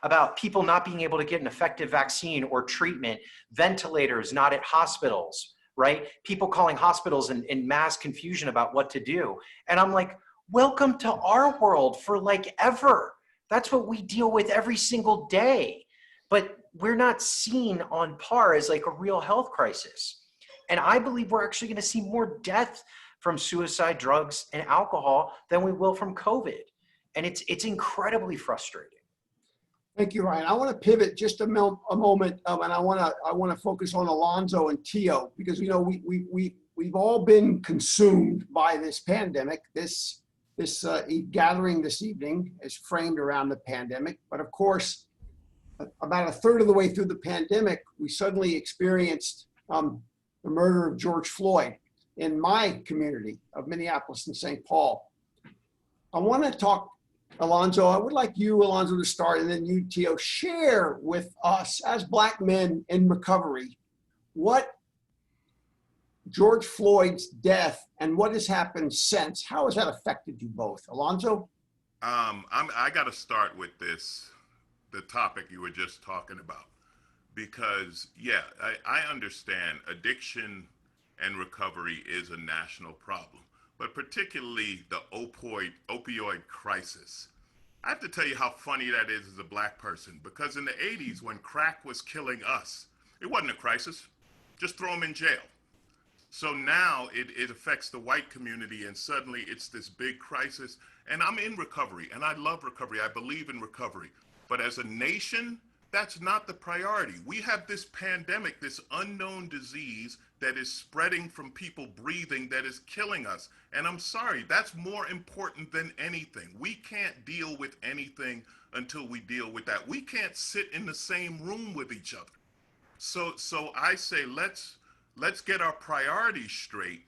about people not being able to get an effective vaccine or treatment, ventilators not at hospitals, right? People calling hospitals in mass confusion about what to do. And I'm like, welcome to our world for like ever. That's what we deal with every single day. But we're not seen on par as like a real health crisis. And I believe we're actually gonna see more death from suicide, drugs, and alcohol than we will from COVID. And it's incredibly frustrating. Thank you, Ryan. I want to pivot just a moment, and I want to focus on Alonzo and Tio, because we've all been consumed by this pandemic. This gathering this evening is framed around the pandemic, but of course, about a third of the way through the pandemic, we suddenly experienced the murder of George Floyd in my community of Minneapolis and St. Paul. I want to talk, Alonzo, I would like you, Alonzo, to start, and then you, Tio, share with us as Black men in recovery, what George Floyd's death and what has happened since, how has that affected you both? Alonzo? I got to start with the topic you were just talking about, because yeah, I understand addiction and recovery is a national problem, but particularly the opioid crisis. I have to tell you how funny that is as a Black person, because in the 80s when crack was killing us, it wasn't a crisis, just throw them in jail. So now it affects the white community, and suddenly it's this big crisis. And I'm in recovery, and I love recovery, I believe in recovery. But as a nation, that's not the priority. We have this pandemic, this unknown disease that is spreading from people breathing, that is killing us. And I'm sorry, that's more important than anything. We can't deal with anything until we deal with that. We can't sit in the same room with each other. So I say, let's get our priorities straight.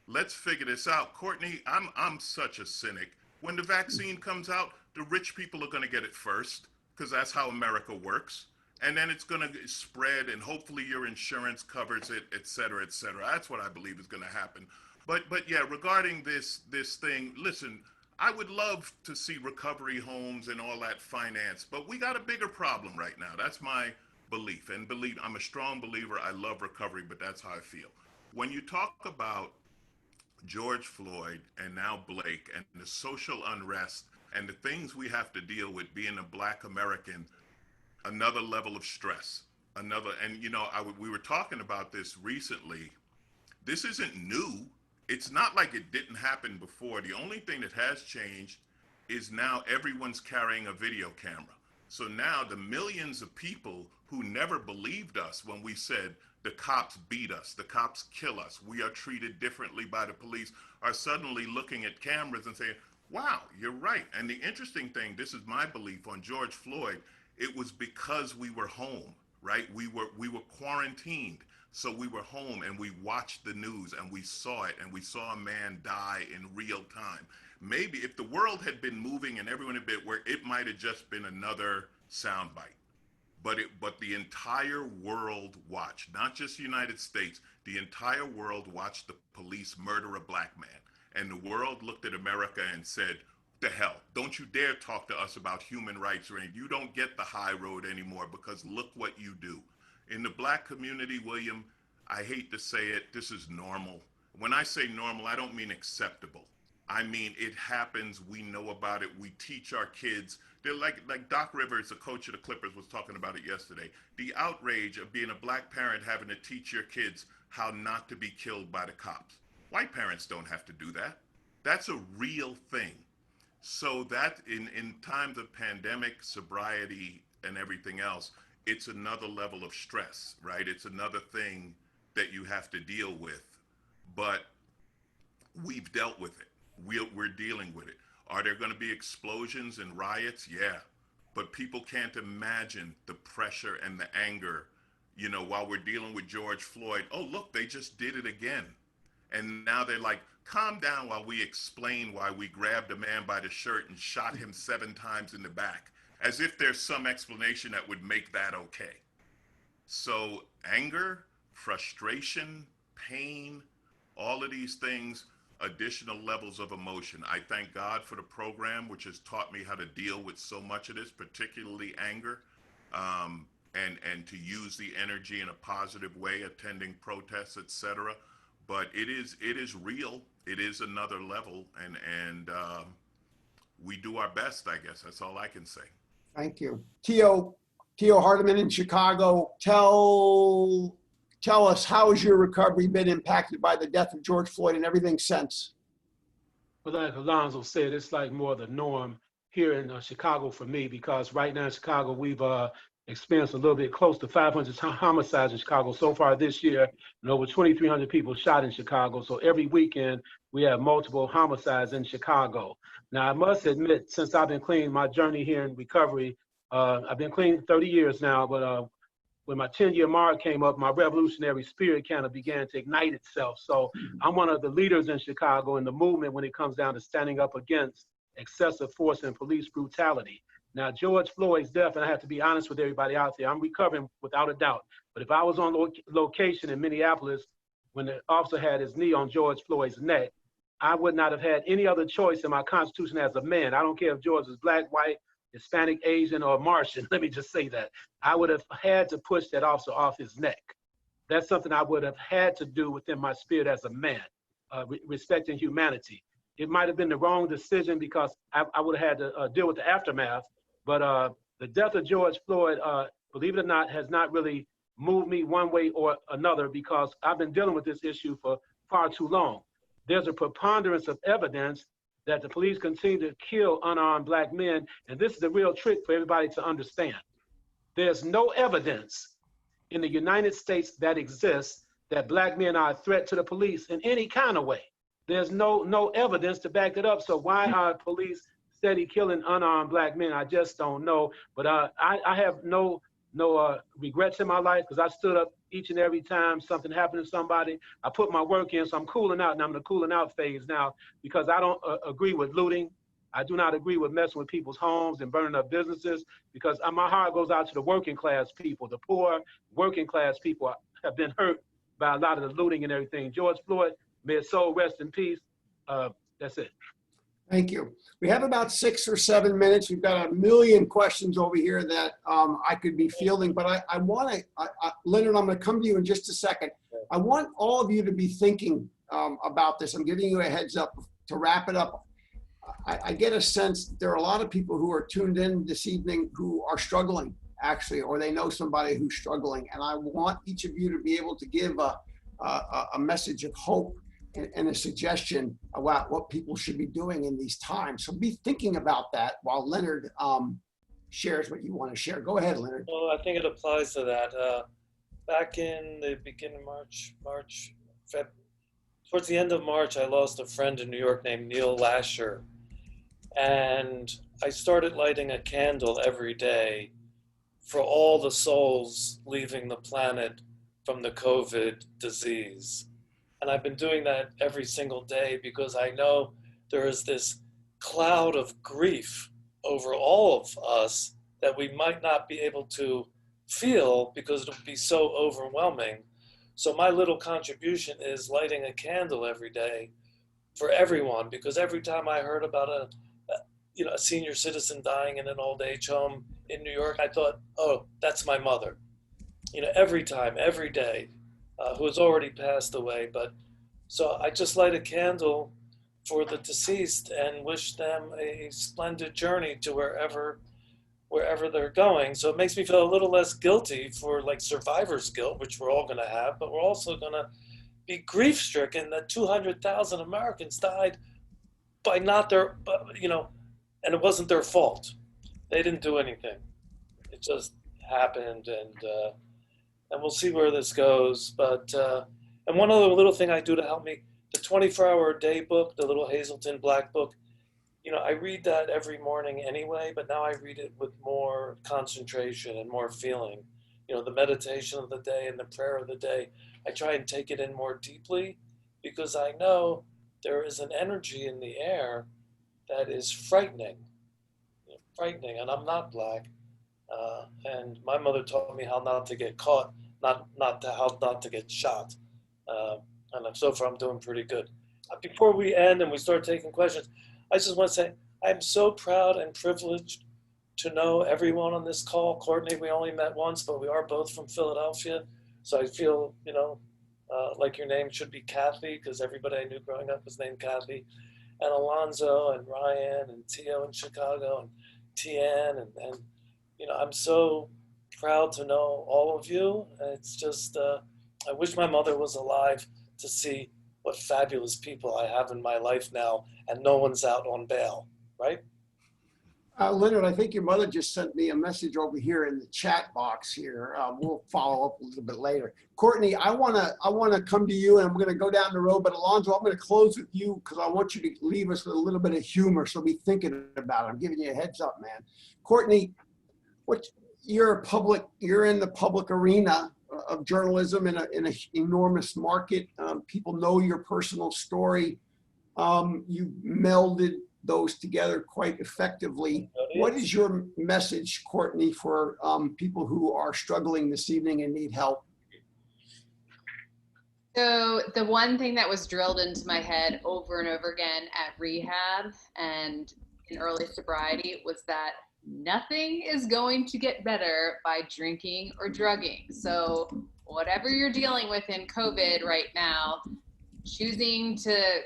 Let's figure this out. Courtney, I'm such a cynic. When the vaccine comes out, the rich people are gonna get it first, because that's how America works. And then it's gonna spread, and hopefully your insurance covers it, et cetera, et cetera. That's what I believe is gonna happen. But yeah, regarding this thing, listen, I would love to see recovery homes and all that finance, but we got a bigger problem right now. That's my belief. And I'm a strong believer, I love recovery, but that's how I feel. When you talk about George Floyd and now Blake and the social unrest and the things we have to deal with being a Black American, another level of stress, and we were talking about this recently. This isn't new. It's not like it didn't happen before. The only thing that has changed is now everyone's carrying a video camera. So now the millions of people who never believed us when we said the cops beat us, the cops kill us, we are treated differently by the police, are suddenly looking at cameras and saying, wow, you're right. And the interesting thing, this is my belief on George Floyd, it was because we were home, right? We were quarantined. So we were home and we watched the news and we saw it, and we saw a man die in real time. Maybe if the world had been moving and everyone had been where, it might have just been another soundbite. But the entire world watched, not just the United States, the entire world watched the police murder a Black man. And the world looked at America and said, the hell, don't you dare talk to us about human rights or anything. You don't get the high road anymore, because look what you do. In the Black community, William, I hate to say it, this is normal. When I say normal, I don't mean acceptable. I mean, it happens. We know about it. We teach our kids. They're like Doc Rivers, the coach of the Clippers, was talking about it yesterday. The outrage of being a black parent having to teach your kids how not to be killed by the cops. White parents don't have to do that. That's a real thing. So that in times of pandemic, sobriety, and everything else, it's another level of stress, right? It's another thing that you have to deal with. But we've dealt with it. We're dealing with it. Are there going to be explosions and riots? Yeah. But people can't imagine the pressure and the anger, you know, while we're dealing with George Floyd. Oh, look, they just did it again. And now they're like, calm down while we explain why we grabbed a man by the shirt and shot him 7 times in the back, as if there's some explanation that would make that okay. So anger, frustration, pain, all of these things, additional levels of emotion. I thank God for the program, which has taught me how to deal with so much of this, particularly anger, and to use the energy in a positive way, attending protests, etc. But it is real. It is another level, and we do our best, I guess. That's all I can say. Thank you. Tio Hardiman in Chicago, tell us, how has your recovery been impacted by the death of George Floyd and everything since? Well, like Alonzo said, it's like more the norm here in Chicago for me, because right now in Chicago, we've experienced a little bit close to 500 homicides in Chicago so far this year, and over 2,300 people shot in Chicago. So every weekend, we have multiple homicides in Chicago. Now, I must admit, since I've been clean, my journey here in recovery, I've been clean 30 years now, but when my 10-year mark came up, my revolutionary spirit kind of began to ignite itself. So I'm one of the leaders in Chicago in the movement when it comes down to standing up against excessive force and police brutality. Now, George Floyd's death, and I have to be honest with everybody out there, I'm recovering without a doubt. But if I was on location in Minneapolis when the officer had his knee on George Floyd's neck, I would not have had any other choice in my constitution as a man. I don't care if George is black, white, Hispanic, Asian, or Martian. Let me just say that. I would have had to push that officer off his neck. That's something I would have had to do within my spirit as a man, respecting humanity. It might have been the wrong decision because I would have had to deal with the aftermath. But the death of George Floyd, believe it or not, has not really moved me one way or another, because I've been dealing with this issue for far too long. There's a preponderance of evidence that the police continue to kill unarmed black men. And this is the real trick for everybody to understand. There's no evidence in the United States that exists that black men are a threat to the police in any kind of way. There's no evidence to back it up. So why are police steady killing unarmed black men? I just don't know. But I have no regrets in my life, because I stood up each and every time something happened to somebody. I put my work in, so I'm cooling out, and I'm in the cooling out phase now, because I don't agree with looting. I do not agree with messing with people's homes and burning up businesses, because my heart goes out to the working class people. The poor working class people have been hurt by a lot of the looting and everything. George Floyd, may his soul rest in peace. That's it. Thank you. We have about 6 or 7 minutes. We've got a million questions over here that I could be fielding, but I want to, Leonard, I'm going to come to you in just a second. I want all of you to be thinking about this. I'm giving you a heads up to wrap it up. I get a sense that there are a lot of people who are tuned in this evening who are struggling, actually, or they know somebody who's struggling. And I want each of you to be able to give a message of hope and a suggestion about what people should be doing in these times. So be thinking about that while Leonard shares what you want to share. Go ahead, Leonard. Well, I think it applies to that. Back in the beginning of towards the end of March, I lost a friend in New York named Neil Lasher. And I started lighting a candle every day for all the souls leaving the planet from the COVID disease. And I've been doing that every single day because I know there is this cloud of grief over all of us that we might not be able to feel because it'll be so overwhelming. So my little contribution is lighting a candle every day for everyone, because every time I heard about a senior citizen dying in an old age home in New York, I thought, oh, that's my mother. Every time, every day, who has already passed away. But so I just light a candle for the deceased and wish them a splendid journey to wherever they're going. So it makes me feel a little less guilty for like survivor's guilt, which we're all going to have, but we're also going to be grief stricken that 200,000 Americans died by not their, and it wasn't their fault. They didn't do anything. It just happened, and we'll see where this goes. But and one other little thing I do to help me, the 24-hour-a-day book, the little Hazelton Black book, I read that every morning anyway, but now I read it with more concentration and more feeling. The meditation of the day and the prayer of the day, I try and take it in more deeply because I know there is an energy in the air that is frightening, and I'm not Black. And my mother taught me how not to get caught, how not to get shot. And so far I'm doing pretty good. Before we end and we start taking questions, I just want to say I'm so proud and privileged to know everyone on this call. Courtney, we only met once, but we are both from Philadelphia. So I feel, like your name should be Kathy, because everybody I knew growing up was named Kathy. And Alonzo and Ryan and Tio in Chicago and Tian. And I'm so proud to know all of you. It's just, I wish my mother was alive to see what fabulous people I have in my life now, and no one's out on bail, right? Leonard, I think your mother just sent me a message over here in the chat box here. We'll follow up a little bit later. Courtney, I wanna come to you, and I'm gonna go down the road, but Alonzo, I'm gonna close with you because I want you to leave us with a little bit of humor, so be thinking about it. I'm giving you a heads up, man. Courtney, you're in the public arena of journalism in an enormous market. People know your personal story. You melded those together quite effectively. What is your message, Courtney, for people who are struggling this evening and need help? So the one thing that was drilled into my head over and over again at rehab and in early sobriety was that nothing is going to get better by drinking or drugging. So whatever you're dealing with in COVID right now, choosing to,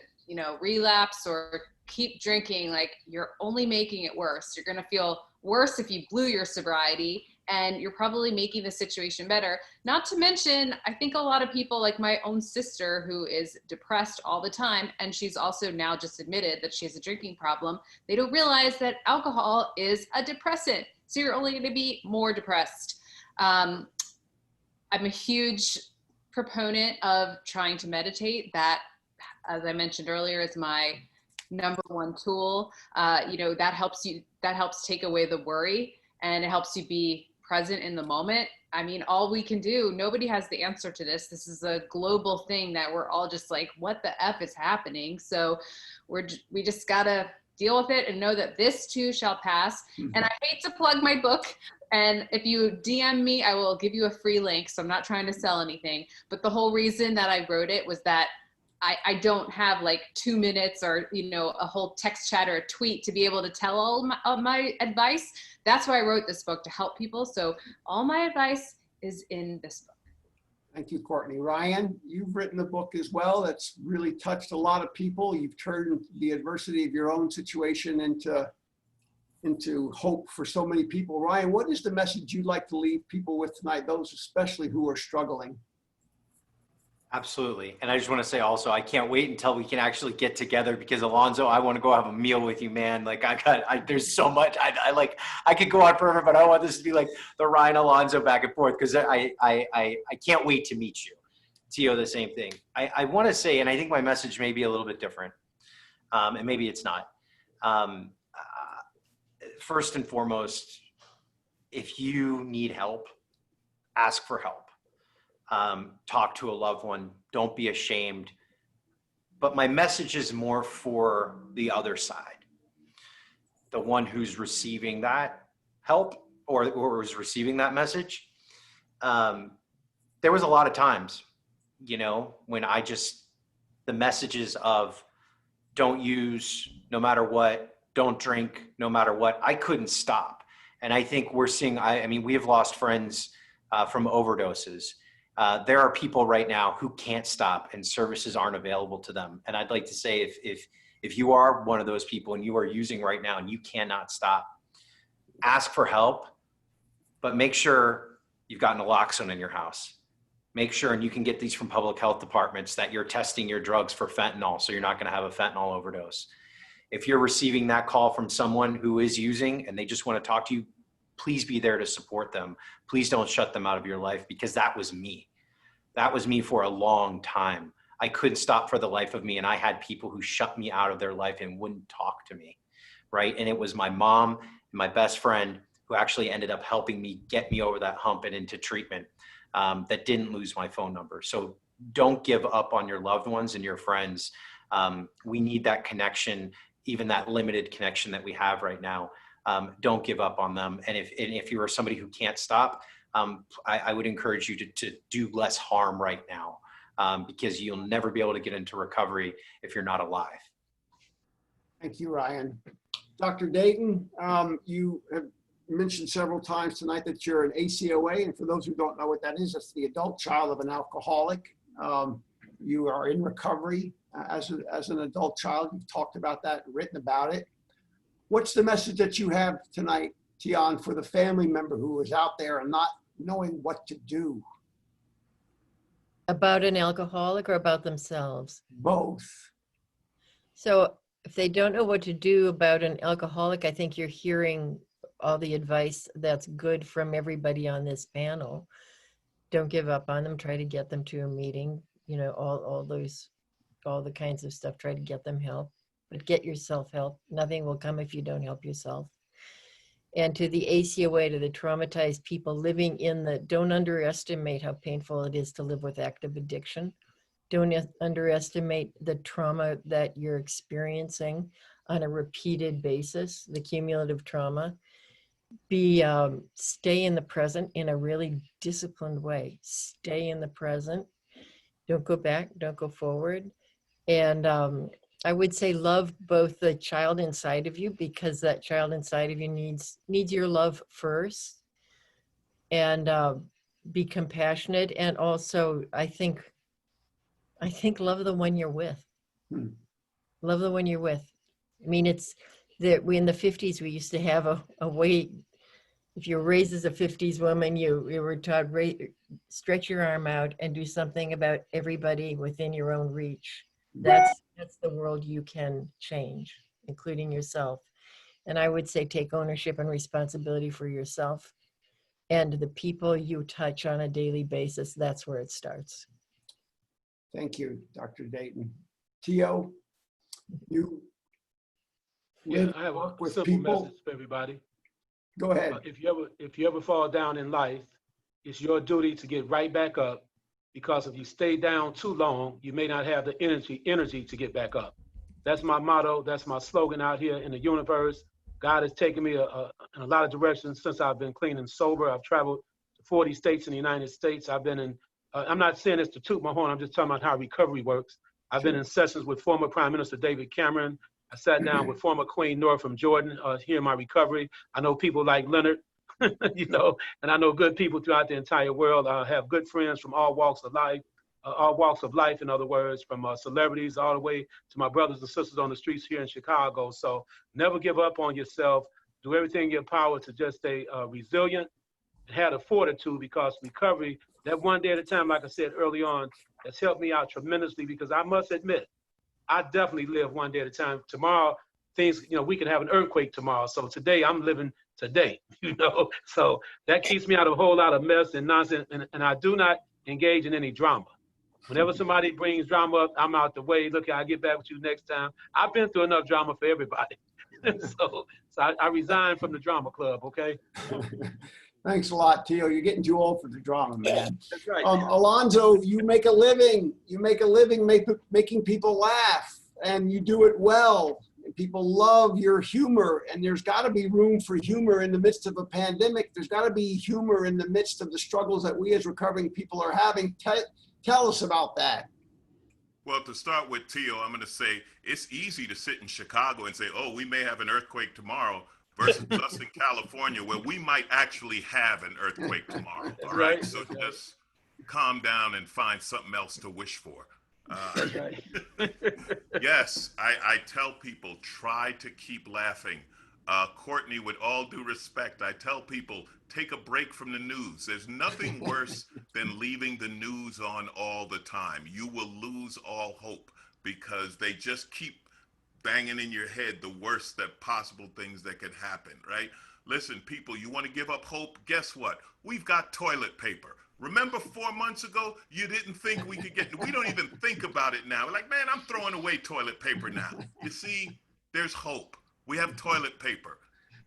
relapse or keep drinking, like, you're only making it worse. You're going to feel worse if you blew your sobriety, and you're probably making the situation better. Not to mention, I think a lot of people, like my own sister, who is depressed all the time, and she's also now just admitted that she has a drinking problem, they don't realize that alcohol is a depressant. So you're only going to be more depressed. I'm a huge proponent of trying to meditate. That, as I mentioned earlier, is my number one tool. That helps take away the worry, and it helps you be present in the moment. I mean, all we can do, nobody has the answer to this. This is a global thing that we're all just like, what the F is happening? So we just gotta deal with it and know that this too shall pass. Mm-hmm. And I hate to plug my book, and if you DM me, I will give you a free link. So I'm not trying to sell anything, but the whole reason that I wrote it was that I don't have like 2 minutes or, a whole text chat or a tweet to be able to tell all my advice. That's why I wrote this book, to help people. So all my advice is in this book. Thank you, Courtney. Ryan, you've written a book as well that's really touched a lot of people. You've turned the adversity of your own situation into hope for so many people. Ryan, what is the message you'd like to leave people with tonight, those especially who are struggling? Absolutely. And I just want to say also, I can't wait until we can actually get together, because Alonzo, I want to go have a meal with you, man. Like there's so much, I could go on forever, but I want this to be like the Ryan Alonzo back and forth, because I can't wait to meet you. Tio, the same thing. I want to say, and I think my message may be a little bit different, and maybe it's not. First and foremost, if you need help, ask for help. Talk to a loved one. Don't be ashamed. But my message is more for the other side, the one who's receiving that help or is receiving that message. There was a lot of times, when the messages of don't use no matter what, don't drink no matter what, I couldn't stop. And I think we're seeing, we have lost friends from overdoses. There are people right now who can't stop, and services aren't available to them. And I'd like to say, If you are one of those people and you are using right now and you cannot stop, ask for help, but make sure you've got naloxone in your house. Make sure, and you can get these from public health departments, that you're testing your drugs for fentanyl, so you're not going to have a fentanyl overdose. If you're receiving that call from someone who is using and they just want to talk to you, please be there to support them. Please don't shut them out of your life, because that was me. That was me for a long time. I couldn't stop for the life of me, and I had people who shut me out of their life and wouldn't talk to me, right? And it was my mom and my best friend who actually ended up helping me get me over that hump and into treatment, that didn't lose my phone number. So don't give up on your loved ones and your friends. We need that connection, even that limited connection that we have right now. Don't give up on them. And if you are somebody who can't stop, I would encourage you to do less harm right now, because you'll never be able to get into recovery if you're not alive. Thank you, Ryan. Dr. Dayton, you have mentioned several times tonight that you're an ACOA, and for those who don't know what that is, that's the adult child of an alcoholic. You are in recovery as an adult child. You've talked about that, written about it. What's the message that you have tonight, Tian, for the family member who is out there and not knowing what to do? About an alcoholic or about themselves? Both. So if they don't know what to do about an alcoholic, I think you're hearing all the advice that's good from everybody on this panel. Don't give up on them. Try to get them to a meeting. You know, all the kinds of stuff. Try to get them help, but get yourself help. Nothing will come if you don't help yourself. And to the ACOA, to the traumatized people living in the, don't underestimate how painful it is to live with active addiction. Don't underestimate the trauma that you're experiencing on a repeated basis, the cumulative trauma. Stay in the present in a really disciplined way. Stay in the present. Don't go back, don't go forward. And I would say love both the child inside of you, because that child inside of you needs your love first. And be compassionate. And also, I think love the one you're with. Love the one you're with. I mean, it's that in the 50s, we used to have a way, if you're raised as a 50s woman, you were taught, stretch your arm out and do something about everybody within your own reach. That's the world you can change, including yourself. And I would say take ownership and responsibility for yourself and the people you touch on a daily basis. That's where it starts. Thank you, Dr. Dayton. Tio, you I have a with simple people. message for everybody. Go ahead. If you ever fall down in life, it's your duty to get right back up, because if you stay down too long, you may not have the energy to get back up. That's my motto. That's my slogan out here in the universe. God has taken me in a lot of directions since I've been clean and sober. I've traveled to 40 states in the United States. I've been in, I'm not saying this to toot my horn, I'm just talking about how recovery works. I've been in sessions with former Prime Minister David Cameron. I sat down with former Queen Nora from Jordan here in my recovery. I know people like Leonard, you know, and I know good people throughout the entire world. I have good friends from all walks of life, in other words, from celebrities all the way to my brothers and sisters on the streets here in Chicago. So never give up on yourself. Do everything in your power to just stay resilient and have the fortitude, because recovery, that one day at a time, like I said early on, has helped me out tremendously, because I must admit, I definitely live one day at a time. Tomorrow, things, you know, we can have an earthquake tomorrow. So today, I'm living today, you know. So that keeps me out of a whole lot of mess and nonsense. And I do not engage in any drama. Whenever somebody brings drama up, I'm out the way. Look, I'll get back with you next time. I've been through enough drama for everybody. so I resigned from the drama club, okay? Thanks a lot, Tio. You're getting too old for the drama, man. That's right. Alonzo, you make a living. You make a living making people laugh, and you do it well. And people love your humor, and there's got to be room for humor in the midst of a pandemic. There's got to be humor in the midst of the struggles that we as recovering people are having. Tell us about that. Well, to start with, Tio, I'm going to say it's easy to sit in Chicago and say, oh, we may have an earthquake tomorrow, versus us in California, where we might actually have an earthquake tomorrow. All right. So just calm down and find something else to wish for. That's right. Yes, I tell people, try to keep laughing. Courtney, with all due respect, I tell people, take a break from the news. There's nothing worse than leaving the news on all the time. You will lose all hope because they just keep banging in your head the worst that possible things that could happen, right? Listen, people, you want to give up hope? Guess what? We've got toilet paper. Remember 4 months ago, you didn't think we could get, we don't even think about it now. We're like, man, I'm throwing away toilet paper now. You see, there's hope. We have toilet paper.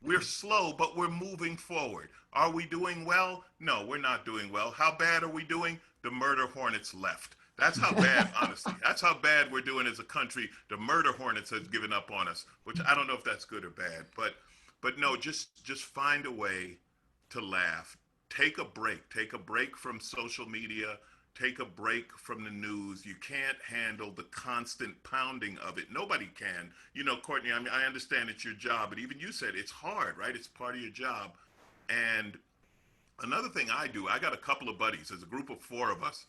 We're slow, but we're moving forward. Are we doing well? No, we're not doing well. How bad are we doing? The murder hornets left. That's how bad, honestly. That's how bad we're doing as a country. The murder hornets has given up on us, which I don't know if that's good or bad. But no, just find a way to laugh. Take a break. Take a break from social media. Take a break from the news. You can't handle the constant pounding of it. Nobody can. You know, Courtney, I mean, I understand it's your job, but even you said it's hard, right? It's part of your job. And another thing I do, I got a couple of buddies. There's a group of 4 of us.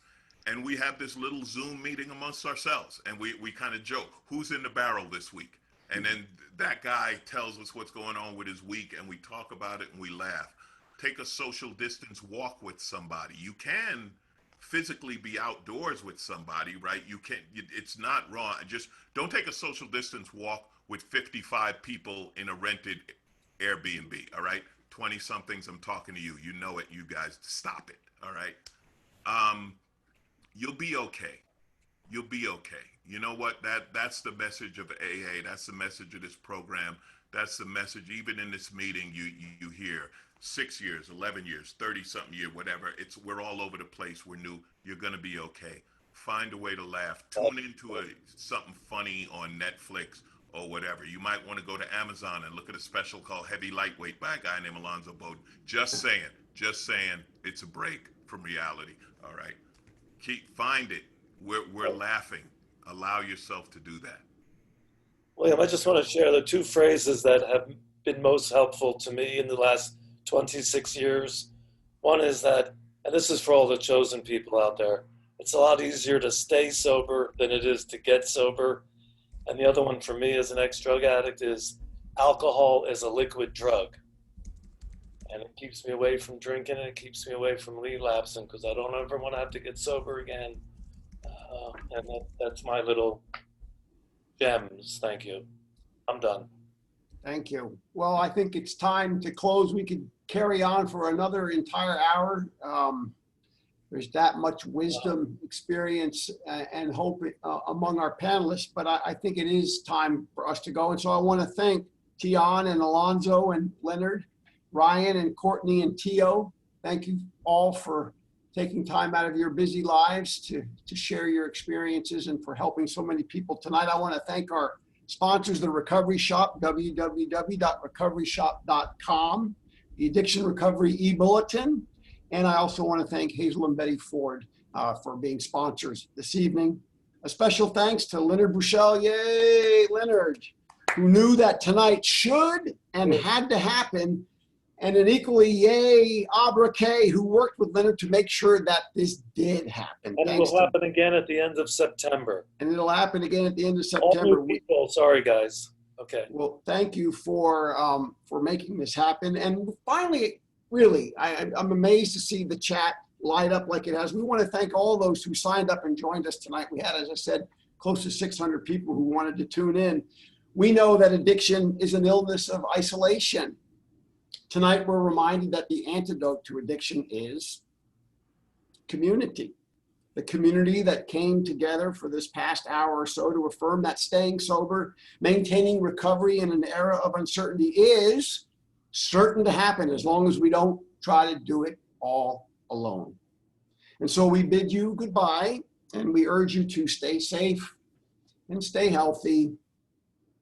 And we have this little Zoom meeting amongst ourselves. And we kind of joke, who's in the barrel this week? And then that guy tells us what's going on with his week. And we talk about it and we laugh. Take a social distance walk with somebody. You can physically be outdoors with somebody, right? You can't, it's not wrong. Just don't take a social distance walk with 55 people in a rented Airbnb, all right? 20 somethings, I'm talking to you. You know it, you guys, stop it, all right? You'll be okay. You'll be okay. You know what? That's the message of AA. That's the message of this program. That's the message, even in this meeting, you hear 6 years, 11 years, 30-something year, whatever. We're all over the place. We're new. You're going to be okay. Find a way to laugh. Tune into something funny on Netflix or whatever. You might want to go to Amazon and look at a special called Heavy Lightweight by a guy named Alonzo Bowden. Just saying, it's a break from reality, all right? Find it. We're laughing. Allow yourself to do that. William, I just want to share the 2 phrases that have been most helpful to me in the last 26 years. One is that, and this is for all the chosen people out there, it's a lot easier to stay sober than it is to get sober. And the other one for me as an ex-drug addict is alcohol is a liquid drug. And it keeps me away from drinking and it keeps me away from relapsing because I don't ever want to have to get sober again. And that's my little gems. Thank you. I'm done. Thank you. Well, I think it's time to close. We could carry on for another entire hour. There's that much wisdom, experience, and hope among our panelists, but I think it is time for us to go. And so I want to thank Tian and Alonzo and Leonard, Ryan and Courtney and Tio. Thank you all for taking time out of your busy lives to share your experiences and for helping so many people tonight. I want to thank our sponsors, the Recovery Shop, www.recoveryshop.com, the Addiction Recovery e-Bulletin, and I also want to thank Hazel and Betty Ford for being sponsors this evening. A special thanks to Leonard Bushell, yay, Leonard, who knew that tonight should and had to happen, and an equally yay, Abra K, who worked with Leonard to make sure that this did happen. And it will happen again at the end of September. And it'll happen again at the end of All September. new people, sorry guys. Okay. Well, thank you for making this happen. And finally, really, I'm amazed to see the chat light up like it has. We want to thank all those who signed up and joined us tonight. We had, as I said, close to 600 people who wanted to tune in. We know that addiction is an illness of isolation. Tonight, we're reminded that the antidote to addiction is community. The community that came together for this past hour or so to affirm that staying sober, maintaining recovery in an era of uncertainty is certain to happen as long as we don't try to do it all alone. And so we bid you goodbye, and we urge you to stay safe and stay healthy,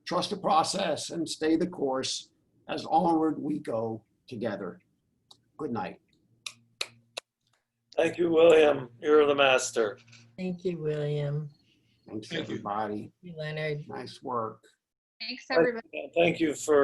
trust the process, and stay the course as onward we go together. Good night. Thank you, William. You're the master. Thank you, William. Thanks, everybody. Thank you, Leonard. Nice work. Thanks, everybody. Thank you for